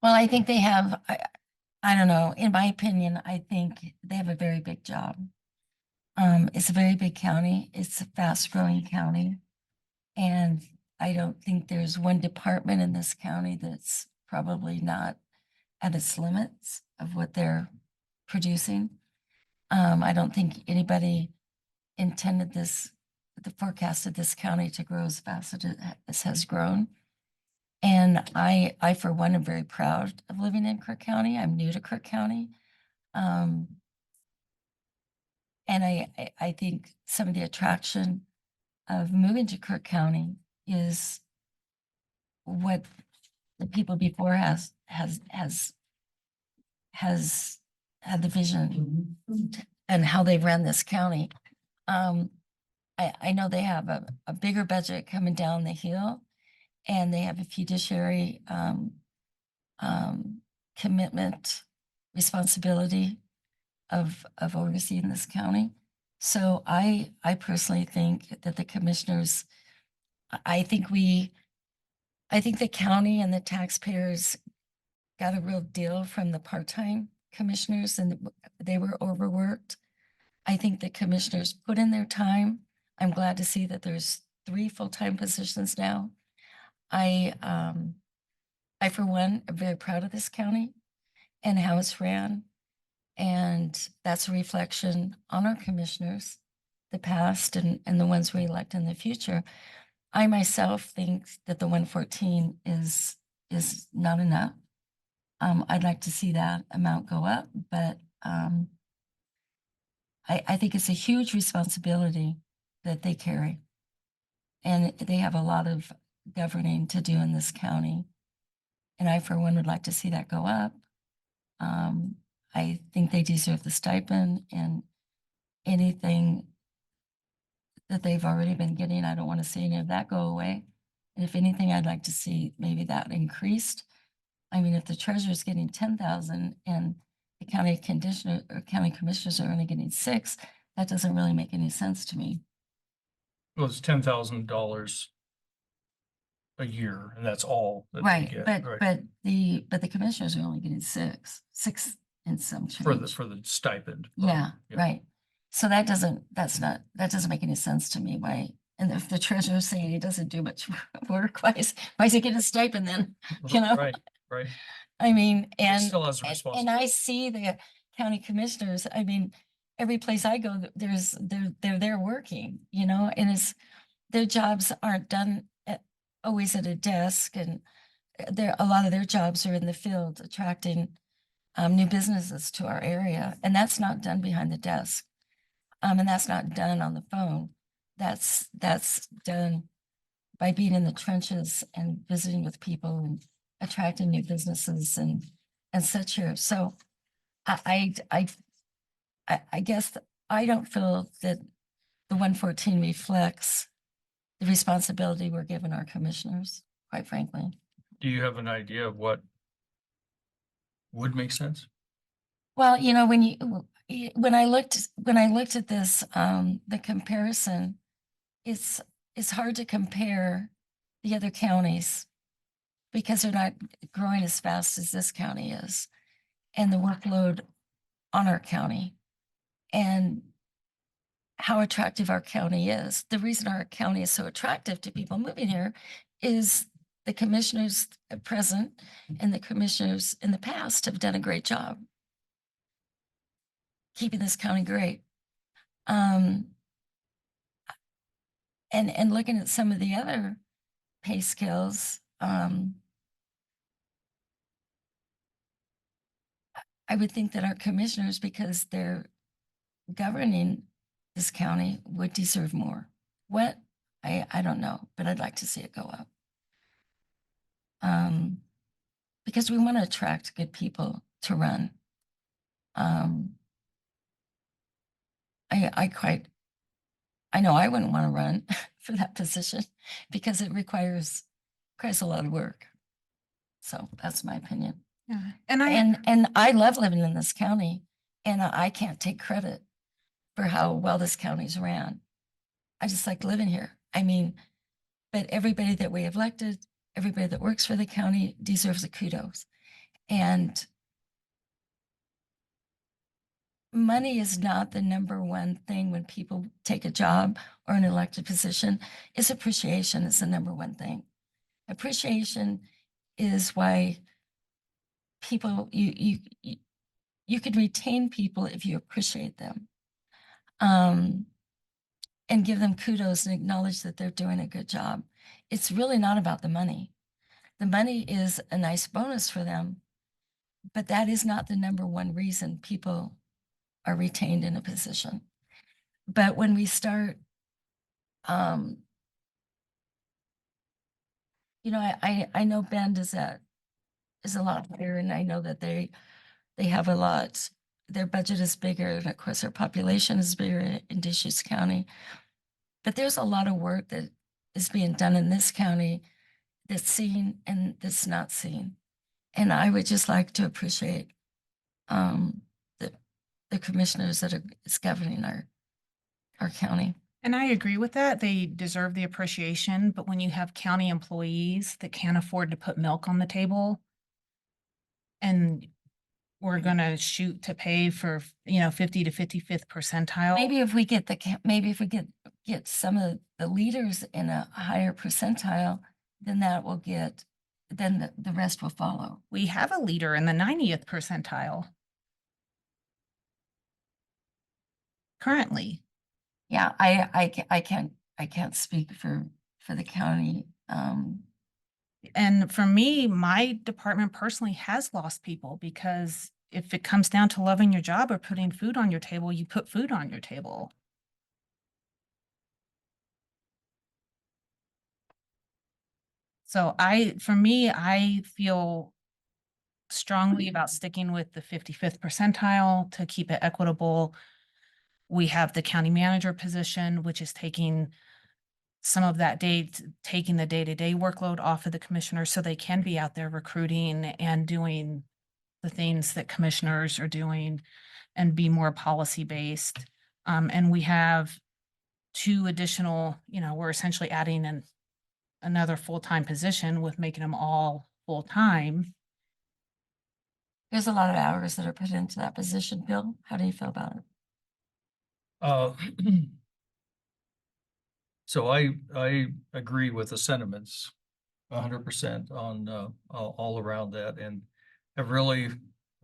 S3: Well, I think they have, I don't know, in my opinion, I think they have a very big job. It's a very big county. It's a fast-growing county. And I don't think there's one department in this county that's probably not at its limits of what they're producing. I don't think anybody intended forecasted this county to grow as fast as it has grown. And I for one am very proud of living in Crook County. I'm new to Crook County. And I think some of the attraction of moving to Crook County is what the people before has had the vision and how they ran this county. I know they have a bigger budget coming down the hill, and they have a fiduciary commitment, responsibility of overseeing this county. So I personally think that the commissioners, I think the county and the taxpayers got a real deal from the part-time commissioners, and they were overworked. I think the commissioners put in their time. I'm glad to see that there's 3 full-time positions now. I for one, am very proud of this county and how it's ran. And that's a reflection on our commissioners, the past and the ones we elect in the future. I myself think that the 114 is not enough. I'd like to see that amount go up, but I think it's a huge responsibility that they carry. And they have a lot of governing to do in this county. And I, for one, would like to see that go up. I think they deserve the stipend and anything that they've already been getting. I don't want to see any of that go away. And if anything, I'd like to see maybe that increased. I mean, if the treasurer's getting 10,000 and the county conditioner or county commissioners are only getting 6, that doesn't really make any sense to me.
S2: Well, it's $10,000 a year, and that's all that they
S3: Right,
S2: get.
S3: but the commissioners are only getting 6 and some change.
S2: For the stipend.
S3: Yeah, right. So that doesn't make any sense to me. Why? And if the treasurer's saying he doesn't do much work, why is he getting a stipend then? You know?
S2: Right.
S3: I mean,
S2: He
S3: and
S2: still has
S3: and
S2: responsibility.
S3: I see the county commissioners, I mean, every place I go, they're there working, you know, and their jobs aren't done always at a desk, and a lot of their jobs are in the field attracting new businesses to our area, and that's not done behind the desk. And that's not done on the phone. That's done by being in the trenches and visiting with people and attracting new businesses and such here. So I guess I don't feel that the 114 reflects the responsibility we're giving our commissioners, quite frankly.
S2: Do you have an idea of what would make sense?
S3: Well, you know, when I looked at this, the comparison, it's hard to compare the other counties because they're not growing as fast as this county is, and the workload on our county and how attractive our county is. The reason our county is so attractive to people moving here is the commissioners present and the commissioners in the past have done a great job keeping this county great. And looking at some of the other pay scales, I would think that our commissioners, because they're governing this county, would deserve more. What? I don't know, but I'd like to see it go up. Because we want to attract good people to run. I know I wouldn't want to run for that position because it requires a lot of work. So that's my opinion.
S4: Yeah. And
S3: And I love living in this county, and I can't take credit for how well this county's ran. I just like living here. I mean, but everybody that we have elected, everybody that works for the county deserves a kudos. And money is not the number one thing when people take a job or an elected position. It's appreciation is the number one thing. Appreciation is why people, you can retain people if you appreciate them. And give them kudos and acknowledge that they're doing a good job. It's really not about the money. The money is a nice bonus for them, but that is not the number one reason people are retained in a position. But when we start, you know, I know Bend is a lot bigger, and I know that they have a lot. Their budget is bigger, and of course, their population is bigger in Deschutes County. But there's a lot of work that is being done in this county that's seen and that's not seen. And I would just like to appreciate the commissioners that are governing our county.
S4: And I agree with that. They deserve the appreciation, but when you have county employees that can't afford to put milk on the table, and we're gonna shoot to pay for, 50 to 55th percentile.
S3: Maybe if we get get some of the leaders in a higher percentile, then the rest will follow.
S4: We have a leader in the 90th percentile. Currently.
S3: Yeah, I can't speak for the county.
S4: And for me, my department personally has lost people because if it comes down to loving your job or putting food on your table, you put food on your table. So for me, I feel strongly about sticking with the 55th percentile to keep it equitable. We have the county manager position, which is taking some of that taking the day-to-day workload off of the commissioners so they can be out there recruiting and doing the things that commissioners are doing and be more policy-based. And we have 2 additional, we're essentially adding another full-time position with making them all full-time.
S3: There's a lot of hours that are put into that position. Bill, how do you feel about it?
S2: So I agree with the sentiments 100% on all around that, and have really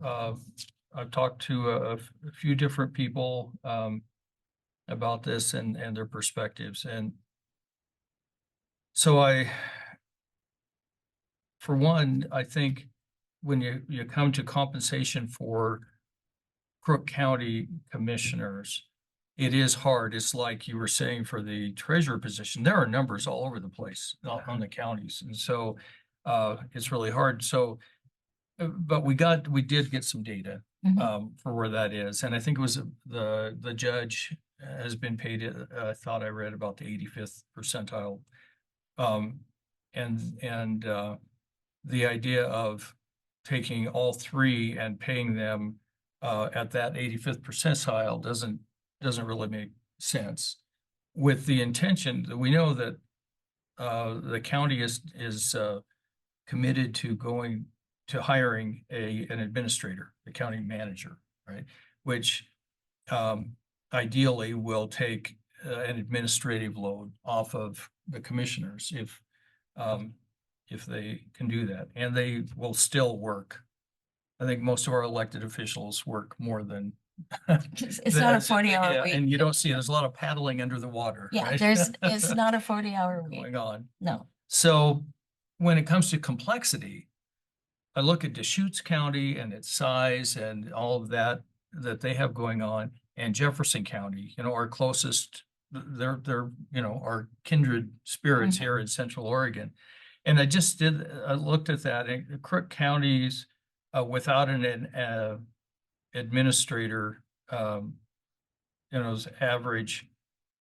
S2: I've talked to a few different people about this and their perspectives, and so for one, I think when you come to compensation for Crook County commissioners, it is hard. It's like you were saying for the treasurer position, there are numbers all over the place on the counties. And so it's really hard. So, but we did get some data for where that is. And I think it was the judge has been paid, I thought I read about the 85th percentile. And the idea of taking all three and paying them at that 85th percentile doesn't really make sense. With the intention that we know that the county is committed to going to hiring an administrator, the county manager, right? Which ideally will take an administrative load off of the commissioners if they can do that, and they will still work. I think most of our elected officials work more than.
S3: It's not a 40-hour
S2: Yeah,
S3: week.
S2: and you don't see, there's a lot of paddling under the water.
S3: Yeah,
S2: right?
S3: it's not a 40-hour week.
S2: Going on.
S3: No.
S2: So when it comes to complexity, I look at Deschutes County and its size and all of that they have going on, and Jefferson County, our closest, they're our kindred spirits here in Central Oregon. And I looked at that, and Crook counties without an administrator, average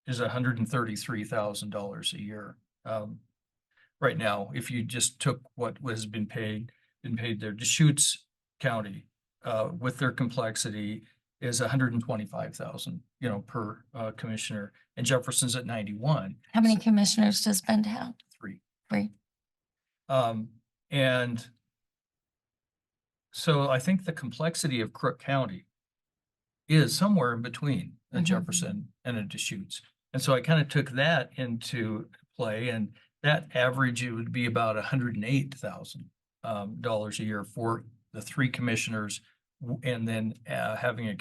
S2: is $133,000 a year. Right now, if you just took what has been paid there. Deschutes County, with their complexity, is $125,000, per commissioner, and Jefferson's at 91.
S3: How many commissioners does Bend have?
S2: 3.
S3: 3.
S2: And so I think the complexity of Crook County is somewhere in between a Jefferson and a Deschutes. And so I kind of took that into play, and that average, it would be about $108,000 a year for the 3 commissioners, and then having an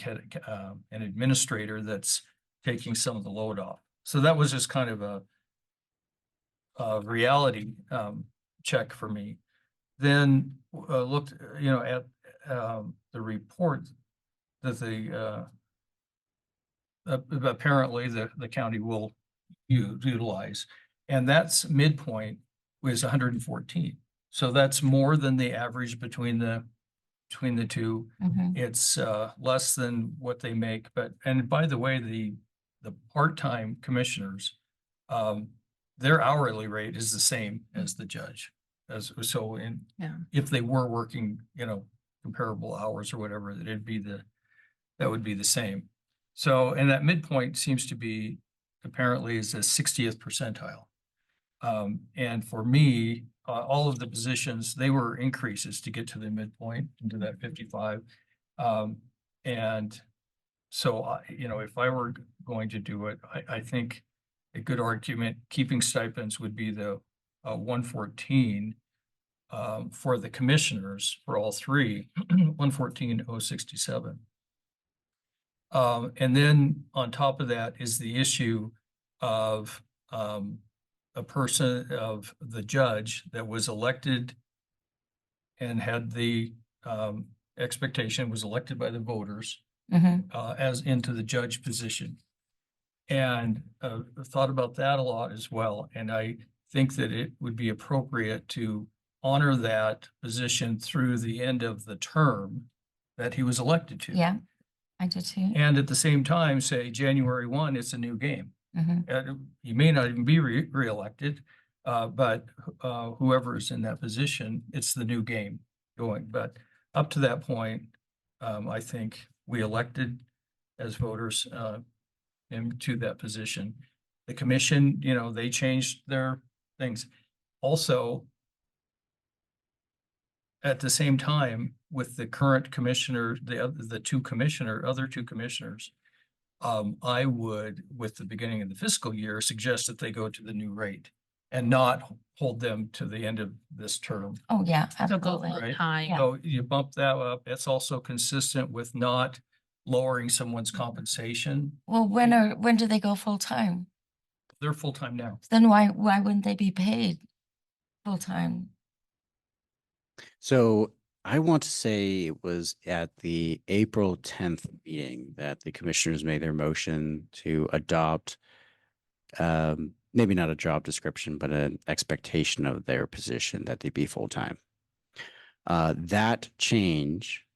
S2: administrator that's taking some of the load off. So that was just kind of a reality check for me. Then looked, at the report that apparently the county will utilize, and that's midpoint was 114. So that's more than the average between the two. It's less than what they make, and by the way, the part-time commissioners, their hourly rate is the same as the judge. If they were working, comparable hours or whatever, that would be the same. So, and that midpoint seems to be apparently is the 60th percentile. And for me, all of the positions, they were increases to get to the midpoint into that 55. And so, if I were going to do it, I think a good argument, keeping stipends would be the 114 for the commissioners for all 3, 114,067. And then on top of that is the issue of a person of the judge that was elected and had the expectation, was elected by the voters as into the judge position. And thought about that a lot as well. And I think that it would be appropriate to honor that position through the end of the term that he was elected to.
S3: Yeah, I did too.
S2: And at the same time, say January 1, it's a new game. He may not even be reelected, but whoever is in that position, it's the new game going. But up to that point, I think we elected as voters him to that position. The commission, they changed their things. Also, at the same time, with the current commissioner, other two commissioners, I would, with the beginning of the fiscal year, suggest that they go to the new rate and not hold them to the end of this term.
S3: Oh, yeah,
S4: So go
S3: absolutely.
S2: Right.
S4: time.
S2: So you bump that up. It's also consistent with not lowering someone's compensation.
S3: Well, when do they go full-time?
S2: They're full-time now.
S3: Then why wouldn't they be paid full-time?
S1: So I want to say it was at the April 10th meeting that the commissioners made their motion to adopt, maybe not a job description, but an expectation of their position that they be full-time. That change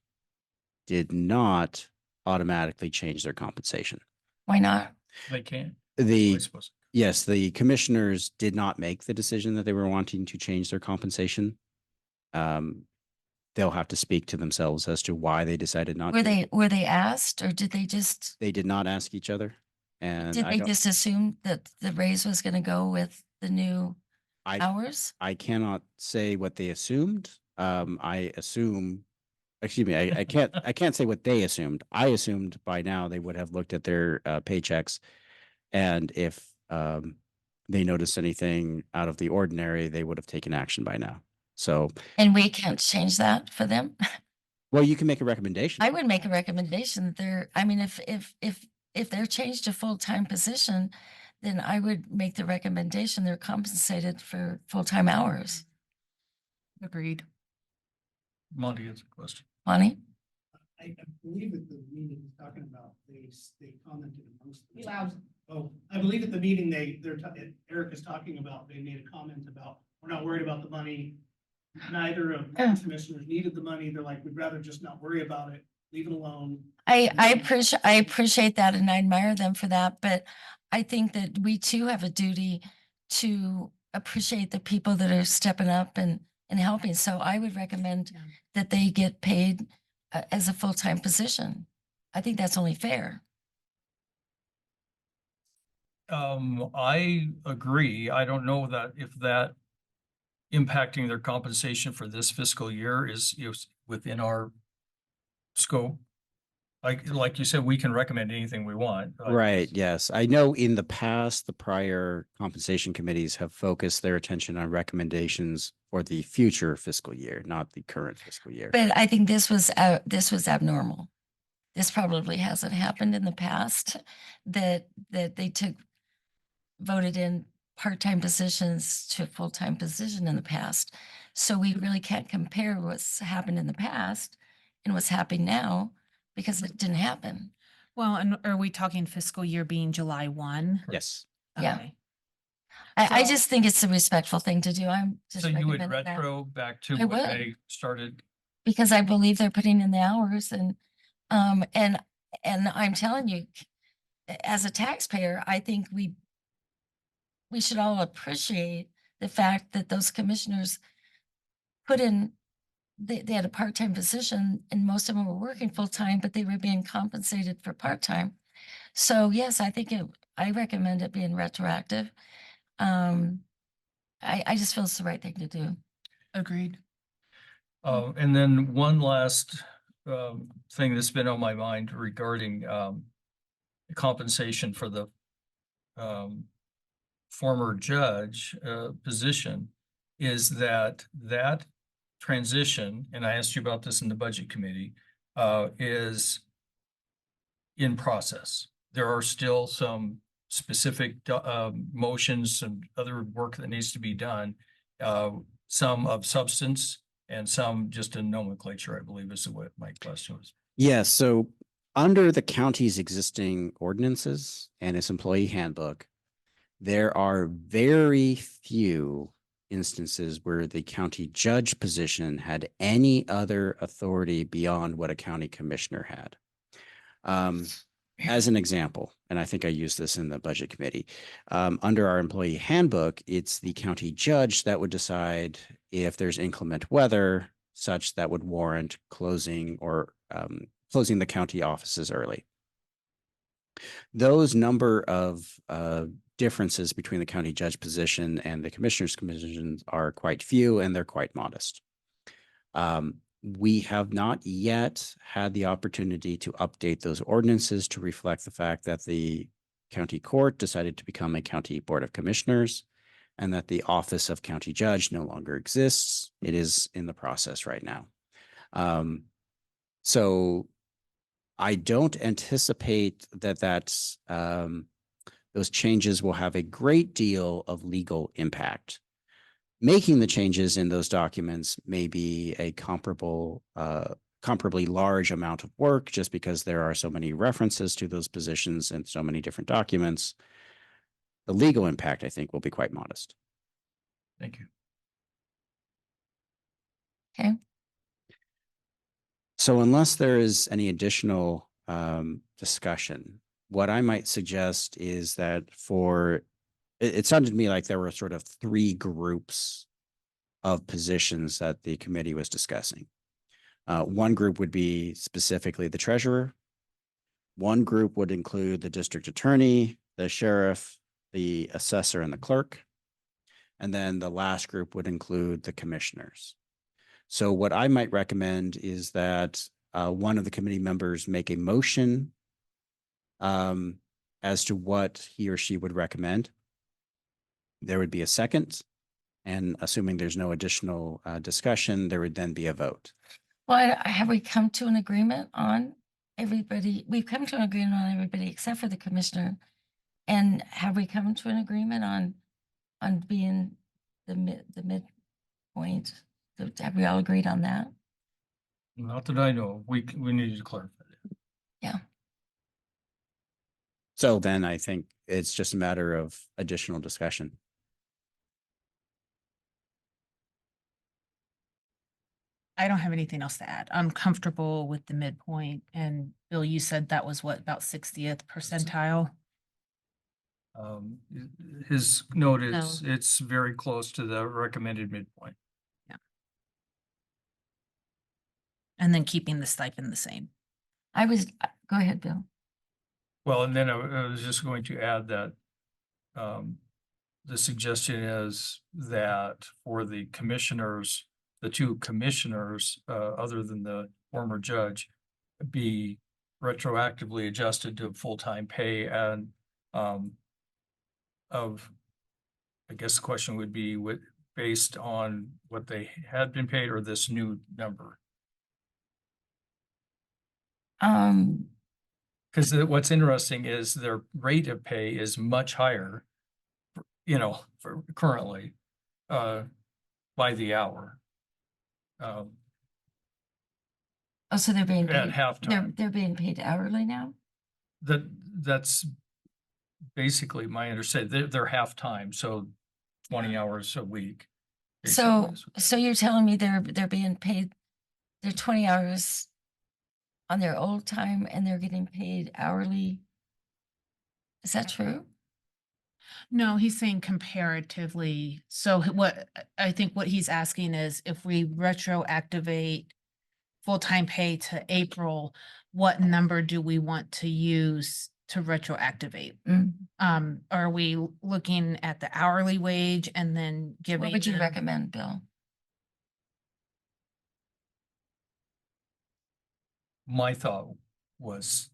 S1: did not automatically change their compensation.
S3: Why not?
S2: They can't.
S1: The,
S2: I suppose.
S1: yes, the commissioners did not make the decision that they were wanting to change their compensation. They'll have to speak to themselves as to why they decided not to.
S3: Were they asked, or did they just,
S1: They did not ask each other. And
S3: did
S1: I
S3: they
S1: don't,
S3: just assume that the raise was gonna go with the new
S1: I,
S3: hours?
S1: I cannot say what they assumed. I assume, excuse me, I can't say what they assumed. I assumed by now they would have looked at their paychecks, and if they noticed anything out of the ordinary, they would have taken action by now. So,
S3: And we can't change that for them?
S1: well, you can make a recommendation.
S3: I would make a recommendation that they're, I mean, if they're changed to full-time position, then I would make the recommendation they're compensated for full-time hours.
S4: Agreed.
S2: Monty has a question.
S3: Bonnie?
S12: I believe that the meeting is talking about, they commented amongst.
S11: Be loud.
S12: Oh, I believe at the meeting, Eric is talking about, they made a comment about, we're not worried about the money. Neither of the commissioners needed the money. They're like, we'd rather just not worry about it, leave it alone.
S3: I appreciate that and I admire them for that, but I think that we too have a duty to appreciate the people that are stepping up and helping. So I would recommend
S4: Yeah.
S3: that they get paid as a full-time position. I think that's only fair.
S2: I agree. I don't know that if that impacting their compensation for this fiscal year is within our scope. Like you said, we can recommend anything we want.
S1: Right, yes. I know in the past, the prior compensation committees have focused their attention on recommendations for the future fiscal year, not the current fiscal year.
S3: But I think this was abnormal. This probably hasn't happened in the past, that they voted in part-time positions to a full-time position in the past. So we really can't compare what's happened in the past and what's happening now because it didn't happen.
S4: Well, and are we talking fiscal year being July 1?
S1: Yes.
S3: Yeah.
S4: Okay.
S3: I
S4: So-
S3: just think it's a respectful thing to do. I'm just
S2: So you would
S3: recommending that.
S2: retro back to
S3: I
S2: when
S3: would.
S2: they started.
S3: Because I believe they're putting in the hours and I'm telling you, as a taxpayer, I think we should all appreciate the fact that those commissioners put in, they had a part-time position and most of them were working full-time, but they were being compensated for part-time. So yes, I recommend it being retroactive. I just feel it's the right thing to do.
S4: Agreed.
S2: And then one last thing that's been on my mind regarding compensation for the former judge position is that transition, and I asked you about this in the budget committee, is in process. There are still some specific motions and other work that needs to be done, some of substance and some just in nomenclature, I believe is what my question was.
S1: Yes, so under the county's existing ordinances and its employee handbook, there are very few instances where the county judge position had any other authority beyond what a county commissioner had. As an example, and I think I used this in the budget committee, under our employee handbook, it's the county judge that would decide if there's inclement weather such that would warrant closing or closing the county offices early. Those number of differences between the county judge position and the commissioner's positions are quite few and they're quite modest. We have not yet had the opportunity to update those ordinances to reflect the fact that the county court decided to become a county board of commissioners and that the office of county judge no longer exists. It is in the process right now. So I don't anticipate that those changes will have a great deal of legal impact. Making the changes in those documents may be a comparably large amount of work just because there are so many references to those positions and so many different documents. The legal impact, I think, will be quite modest.
S2: Thank you.
S3: Okay.
S1: So unless there is any additional discussion, what I might suggest is that it sounded to me like there were sort of three groups of positions that the committee was discussing. One group would be specifically the treasurer. One group would include the district attorney, the sheriff, the assessor, and the clerk. And then the last group would include the commissioners. So what I might recommend is that one of the committee members make a motion as to what he or she would recommend. There would be a second, and assuming there's no additional discussion, there would then be a vote.
S3: Well, have we come to an agreement on everybody? We've come to an agreement on everybody except for the commissioner. And have we come to an agreement on being the midpoint? Have we all agreed on that?
S2: Not that I know. We need to clarify that.
S3: Yeah.
S1: So then I think it's just a matter of additional discussion.
S4: I don't have anything else to add. I'm comfortable with the midpoint. And Bill, you said that was what, about 60th percentile?
S2: His note is, it's very close to the recommended midpoint.
S4: And then keeping the stipend the same.
S3: Go ahead, Bill.
S2: Well, and then I was just going to add that the suggestion is that for the commissioners, the two commissioners, other than the former judge, be retroactively adjusted to full-time pay and I guess the question would be based on what they had been paid or this new number. Because what's interesting is their rate of pay is much higher, for currently, by the hour.
S3: So they're being
S2: At
S3: paid,
S2: halftime.
S3: they're being paid hourly now?
S2: That's basically my understanding. They're half-time, so 20 hours a week.
S3: So
S2: basically.
S3: you're telling me they're being paid, they're 20 hours on their old time and they're getting paid hourly? Is that true?
S4: No, he's saying comparatively. So I think what he's asking is if we retroactivate full-time pay to April, what number do we want to use to retroactivate? Are we looking at the hourly wage and then giving?
S3: What would you
S4: them-
S3: recommend, Bill?
S2: My thought was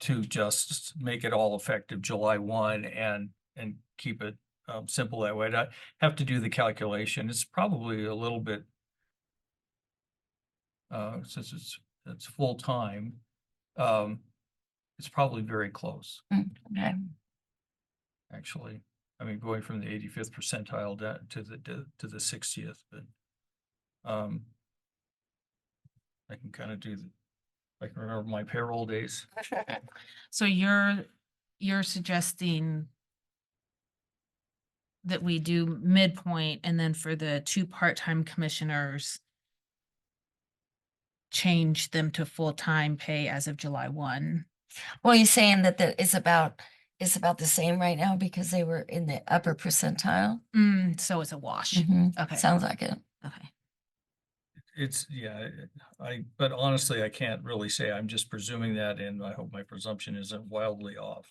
S2: to just make it all effective July 1 and keep it simple that way. I have to do the calculation. It's probably a little bit since it's full time. It's probably very close.
S3: Okay.
S2: Actually, I mean, going from the 85th percentile down to the 60th, but I can kind of I can remember my payroll days.
S4: So you're suggesting that we do midpoint and then for the two part-time commissioners, change them to full-time pay as of July 1.
S3: Well, you're saying that it's about the same right now because they were in the upper percentile?
S4: So it's a wash. Okay.
S3: Sounds like it.
S4: Okay.
S2: It's, yeah, but honestly, I can't really say. I'm just presuming that, and I hope my presumption isn't wildly off.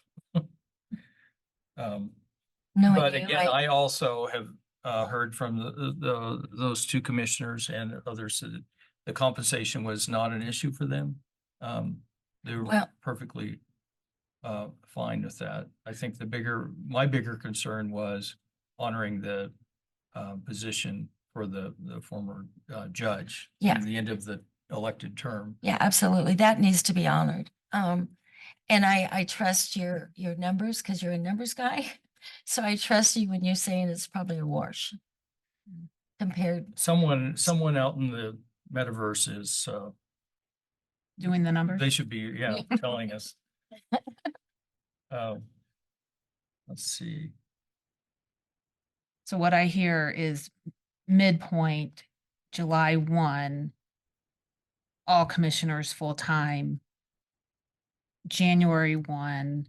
S3: No,
S2: But again, I also have heard from those two commissioners and others that the compensation was not an issue for them. They were perfectly fine with that. I think my bigger concern was honoring the position for the former judge at the end of the elected term.
S3: Yeah, absolutely. That needs to be honored. And I trust your numbers because you're a numbers guy. So I trust you when you're saying it's probably a wash compared.
S2: Someone out in the metaverse is
S4: Doing the numbers?
S2: They should be, telling us. Let's see.
S4: So what I hear is midpoint, July 1, all commissioners full-time, January 1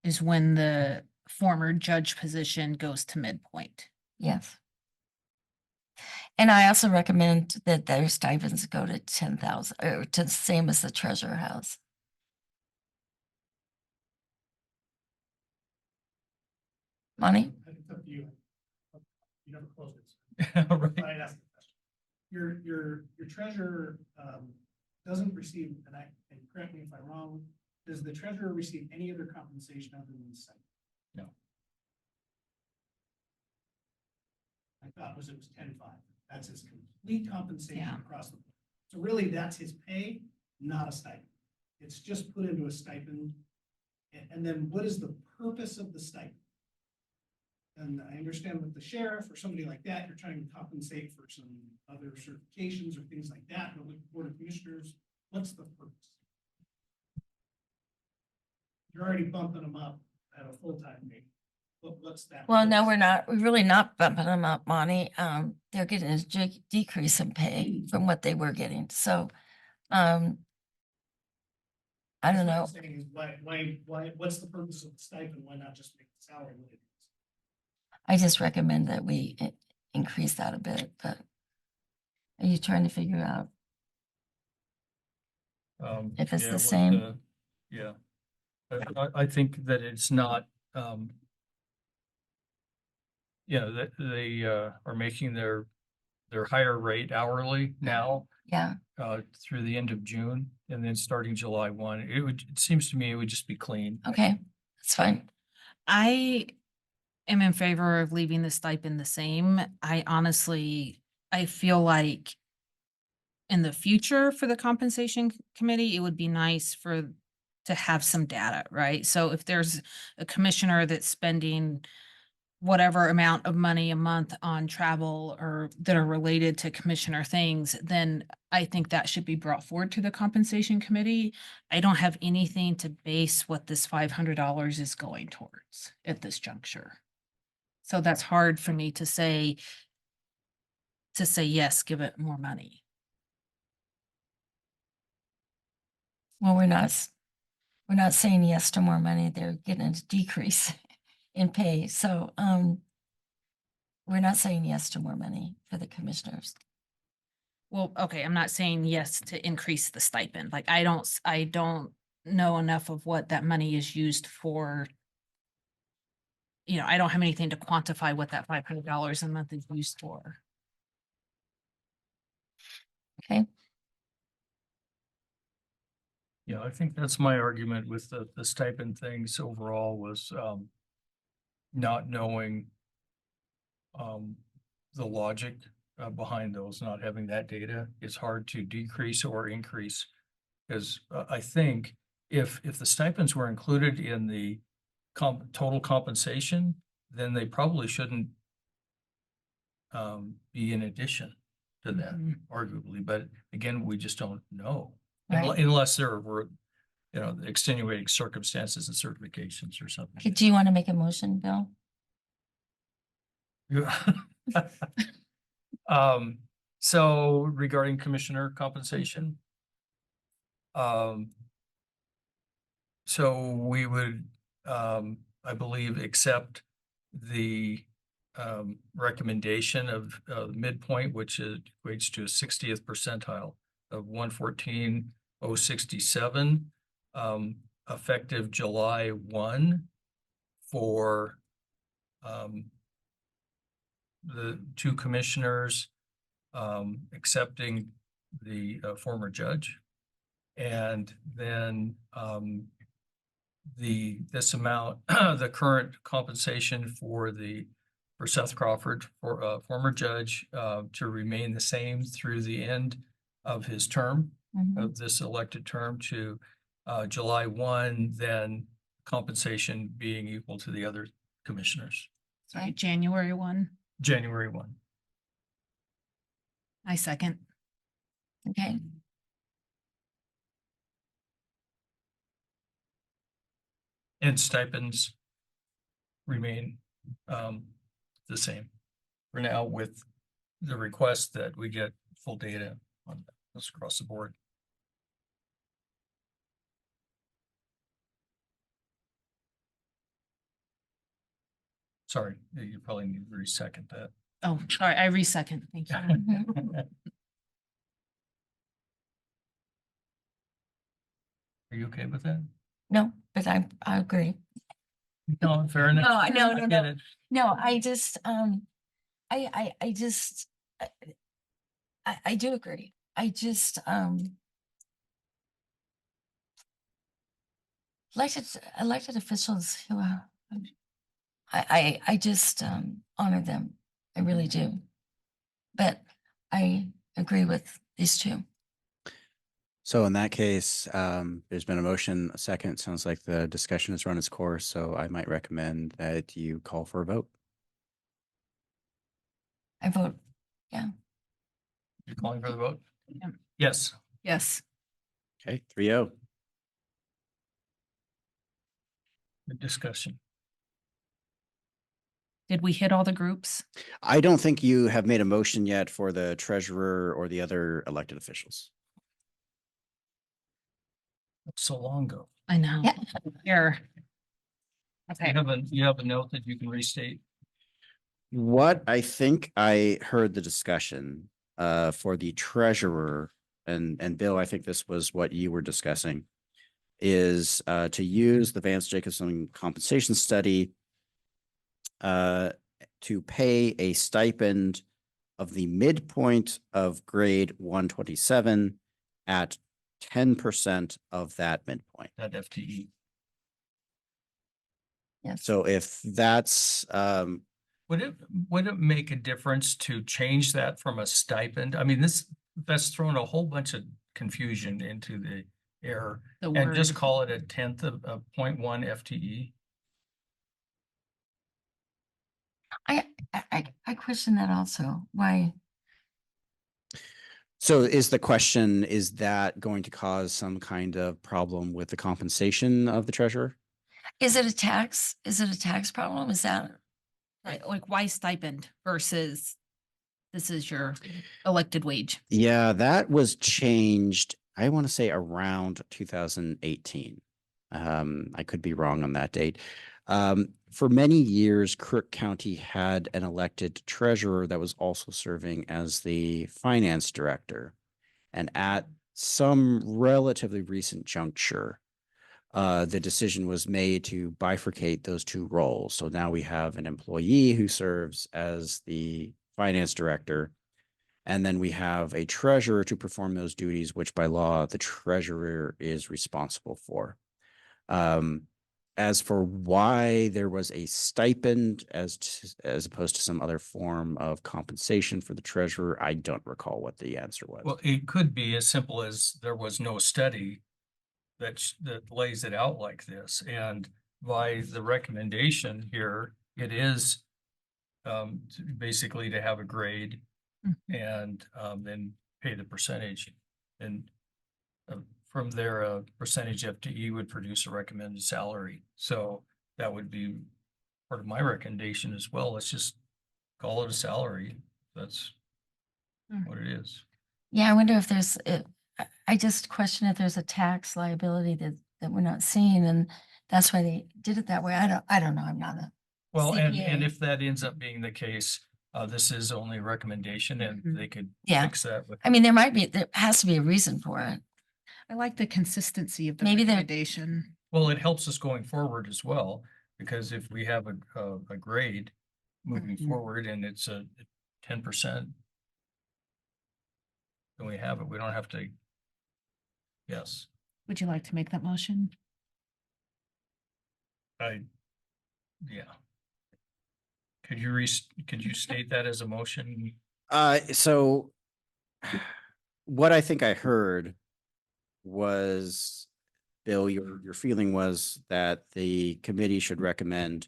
S4: is when the former judge position goes to midpoint.
S3: Yes. And I also recommend that their stipends go to 10,000 or to the same as the treasurer house. Money?
S12: It's up to you. You never closed it.
S2: Right.
S12: I asked the question. Your treasurer, doesn't receive, and correct me if I'm wrong, does the treasurer receive any other compensation other than the stipend?
S2: No.
S12: I thought it was 10.5. That's his complete compensation
S4: Yeah.
S12: across the board. So really, that's his pay, not a stipend. It's just put into a stipend. And then what is the purpose of the stipend? And I understand with the sheriff or somebody like that, you're trying to compensate for some other certifications or things like that, but with the Board of Commissioners, what's the purpose? You're already bumping them up at a full-time rate. What's that?
S3: Well, no,
S12: purpose?
S3: we're not. We're really not bumping them up, Monty. They're getting a decrease in pay from what they were getting. So, I don't
S12: That's what I'm
S3: know.
S12: saying is why, what's the purpose of the stipend? Why not just make the salary what it is?
S3: I just recommend that we increase that a bit, but are you trying to figure out? If it's
S2: yeah,
S3: the
S2: what
S3: same?
S2: Yeah. I think that it's not, that they are making their higher rate hourly now
S3: Yeah,
S2: through the end of June, and then starting July 1. It seems to me it would just be clean.
S3: okay, that's fine.
S4: I am in favor of leaving the stipend the same. I feel like in the future for the compensation committee, it would be nice to have some data, right? So if there's a commissioner that's spending whatever amount of money a month on travel or that are related to commissioner things, then I think that should be brought forward to the compensation committee. I don't have anything to base what this $500 is going towards at this juncture. So that's hard for me to say, yes, give it more money.
S3: Well, we're not saying yes to more money. They're getting a decrease in pay. So, we're not saying yes to more money for the commissioners.
S4: Well, okay, I'm not saying yes to increase the stipend. Like, I don't know enough of what that money is used for. I don't have anything to quantify what that $500 a month is used for.
S3: Okay,
S2: Yeah, I think that's my argument with the stipend things overall was not knowing the logic behind those, not having that data. It's hard to decrease or increase. Because I think if the stipends were included in the total compensation, then they probably shouldn't be in addition to that, arguably. But again, we just don't know.
S3: right.
S2: Unless there were, extenuating circumstances and certifications or something.
S3: Okay, do you want to make a motion, Bill?
S2: So regarding commissioner compensation, so we would, I believe, accept the recommendation of midpoint, which equates to a 60th percentile of 114,067, effective July 1 for the two commissioners accepting the former judge. And then this amount, the current compensation for Seth Crawford, for former judge, to remain the same through the end of his term, of this elected term to July 1, then compensation being equal to the other commissioners.
S4: Sorry, January 1.
S2: January 1.
S4: I second.
S3: Okay,
S2: And stipends remain the same for now, with the request that we get full data on that. That's across the board. Sorry, you probably need to re-second that.
S4: Oh, sorry, I resecond. Thank you.
S2: Are you okay with that?
S3: No, but I agree.
S2: No, fair enough.
S3: No,
S2: I
S3: no,
S2: get
S3: no.
S2: it.
S3: No, I just, I just, I do agree. I just, elected officials who, I just, honor them. I really do. But I agree with these two.
S1: So in that case, there's been a motion, a second. Sounds like the discussion has run its course, so I might recommend that you call for a vote.
S3: I vote, yeah.
S2: You're calling for the vote?
S4: Yeah.
S2: Yes.
S4: Yes.
S1: Okay, 3-0.
S2: Good discussion.
S4: Did we hit all the groups?
S1: I don't think you have made a motion yet for the treasurer or the other elected officials.
S2: That's so long ago.
S4: I know.
S3: Yeah.
S4: Here. Okay.
S2: You have a note that you can restate?
S1: What I think I heard the discussion for the treasurer, and Bill, I think this was what you were discussing, is to use the Vance Jacobson compensation study to pay a stipend of the midpoint of grade 127 at 10% of that midpoint.
S2: That FTE.
S3: Yes.
S1: So if that's
S2: Would it make a difference to change that from a stipend? I mean, that's thrown a whole bunch of confusion into the air.
S4: The
S2: And just
S4: word.
S2: call it a tenth of 0.1 FTE.
S3: I question that also. Why?
S1: So is the question, is that going to cause some kind of problem with the compensation of the treasurer?
S3: Is it a tax? Is it a tax problem? Is that?
S4: Like why stipend versus this is your elected wage?
S1: Yeah, that was changed, I want to say around 2018. I could be wrong on that date. For many years, Crook County had an elected treasurer that was also serving as the finance director. And at some relatively recent juncture, the decision was made to bifurcate those two roles. So now we have an employee who serves as the finance director, and then we have a treasurer to perform those duties, which by law, the treasurer is responsible for. As for why there was a stipend as opposed to some other form of compensation for the treasurer, I don't recall what the answer was.
S2: Well, it could be as simple as there was no study that lays it out like this. And by the recommendation here, it is basically to have a grade and then pay the percentage. And from there, a percentage FTE would produce a recommended salary. So that would be part of my recommendation as well. Let's just call it a salary. That's what it is.
S3: Yeah, I wonder if there's, I just question if there's a tax liability that we're not seeing, and that's why they did it that way. I don't know. I'm not a
S2: Well, and
S3: CPA.
S2: if that ends up being the case, this is only a recommendation and they could
S3: Yeah.
S2: fix that with.
S3: I mean, there has to be a reason for it.
S4: I like the consistency of the
S3: Maybe they're-
S4: recommendation.
S2: Well, it helps us going forward as well, because if we have a grade moving forward and it's a 10%, then we have it. We don't have to. Yes,
S4: Would you like to make that motion?
S2: yeah. Could you state that as a motion?
S1: So what I think I heard was, Bill, your feeling was that the committee should recommend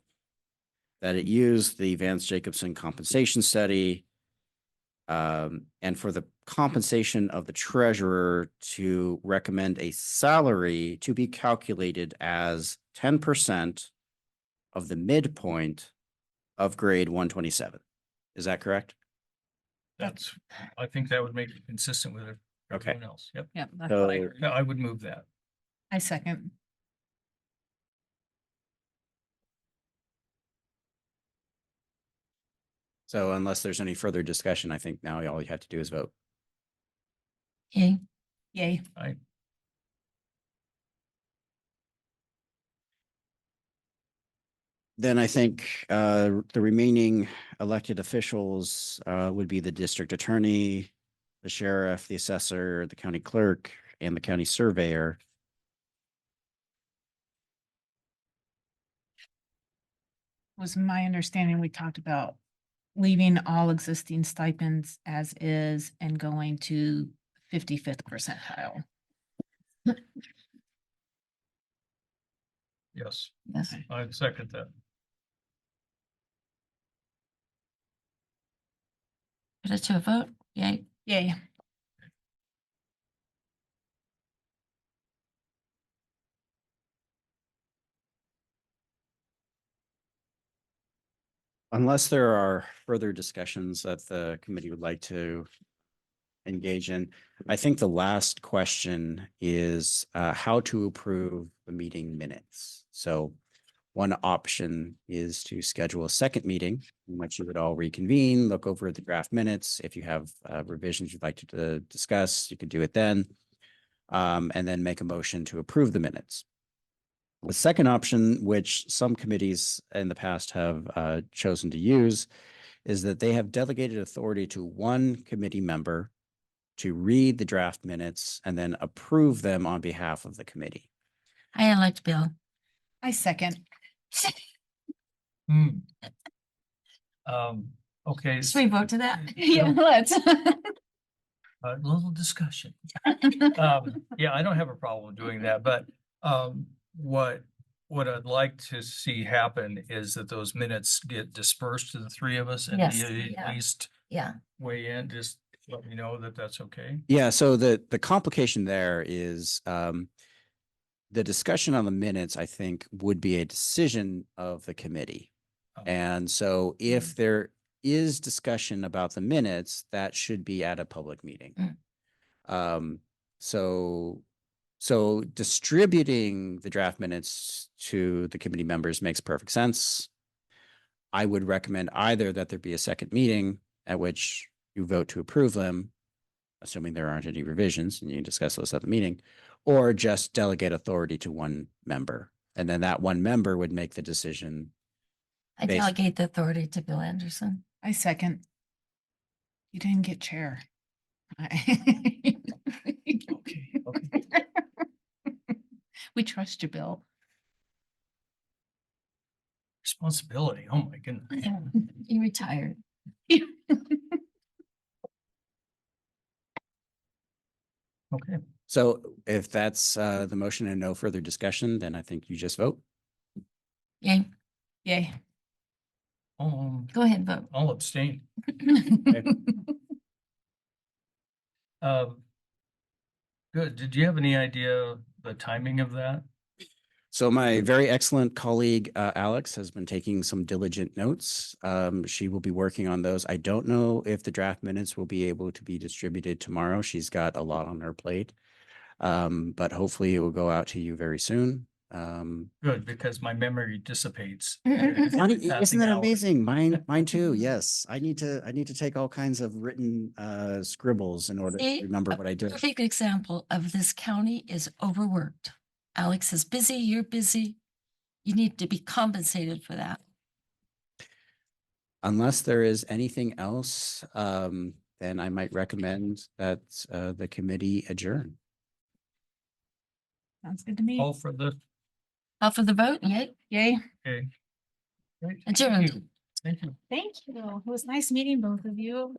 S1: that it use the Vance Jacobson compensation study, and for the compensation of the treasurer to recommend a salary to be calculated as 10% of the midpoint of grade 127. Is that correct?
S2: I think that would make it consistent with
S1: Okay.
S2: everyone else. Yep.
S4: Yep. that's
S1: So-
S4: what I heard.
S2: No, I would move that.
S4: I second.
S1: So unless there's any further discussion, I think now all you have to do is vote.
S3: Yay.
S4: Yay.
S2: I,
S1: Then I think the remaining elected officials would be the district attorney, the sheriff, the assessor, the county clerk, and the county surveyor.
S4: Was my understanding, we talked about leaving all existing stipends as is and going to 55th percentile.
S2: yes,
S3: Yes.
S2: I second that.
S3: Put it to a vote. Yay.
S4: Yay.
S1: Unless there are further discussions that the committee would like to engage in, I think the last question is how to approve the meeting minutes. So one option is to schedule a second meeting in which you would all reconvene, look over the draft minutes. If you have revisions you'd like to discuss, you could do it then. And then make a motion to approve the minutes. The second option, which some committees in the past have chosen to use, is that they have delegated authority to one committee member to read the draft minutes and then approve them on behalf of the committee.
S3: I elect Bill.
S4: I second.
S2: Hmm. Okay,
S3: Should we vote to that?
S4: Yeah, let's.
S2: a little discussion. Yeah, I don't have a problem doing that, but what I'd like to see happen is that those minutes get dispersed to the three of us and
S3: Yes,
S2: you
S3: yeah.
S2: at least
S3: Yeah.
S2: weigh in, just let me know that that's okay.
S1: Yeah, so the complication there is the discussion on the minutes, I think, would be a decision of the committee.
S2: Oh.
S1: And so if there is discussion about the minutes, that should be at a public meeting. So distributing the draft minutes to the committee members makes perfect sense. I would recommend either that there be a second meeting at which you vote to approve them, assuming there aren't any revisions, and you can discuss those at the meeting, or just delegate authority to one member. And then that one member would make the decision.
S3: I
S1: Based-
S3: delegate the authority to Bill Anderson.
S4: I second. You didn't get chair. I-
S2: Okay.
S4: We trust you, Bill.
S2: Responsibility, oh my goodness.
S3: He retired.
S2: Okay,
S1: So if that's the motion and no further discussion, then I think you just vote.
S3: Yay.
S4: Yay.
S3: Go ahead, vote.
S2: I'll abstain. Good, did you have any idea the timing of that?
S1: So my very excellent colleague, Alex, has been taking some diligent notes. She will be working on those. I don't know if the draft minutes will be able to be distributed tomorrow. She's got a lot on her plate. But hopefully it will go out to you very soon.
S2: Good, because my memory dissipates.
S1: Isn't
S2: Passing
S1: that
S2: hours.
S1: amazing? Mine too. Yes. I need to take all kinds of written scribbles in order
S3: See,
S1: to remember
S3: a
S1: what I did.
S3: perfect example of this county is overworked. Alex is busy, you're busy. You need to be compensated for that.
S1: Unless there is anything else, then I might recommend that the committee adjourn.
S4: Sounds good to me.
S2: All for the,
S3: Call for the vote, yay,
S4: Yay.
S2: okay. Great, thank
S3: adjourned.
S2: you. Thank you.
S4: Thank you. It was nice meeting both of you.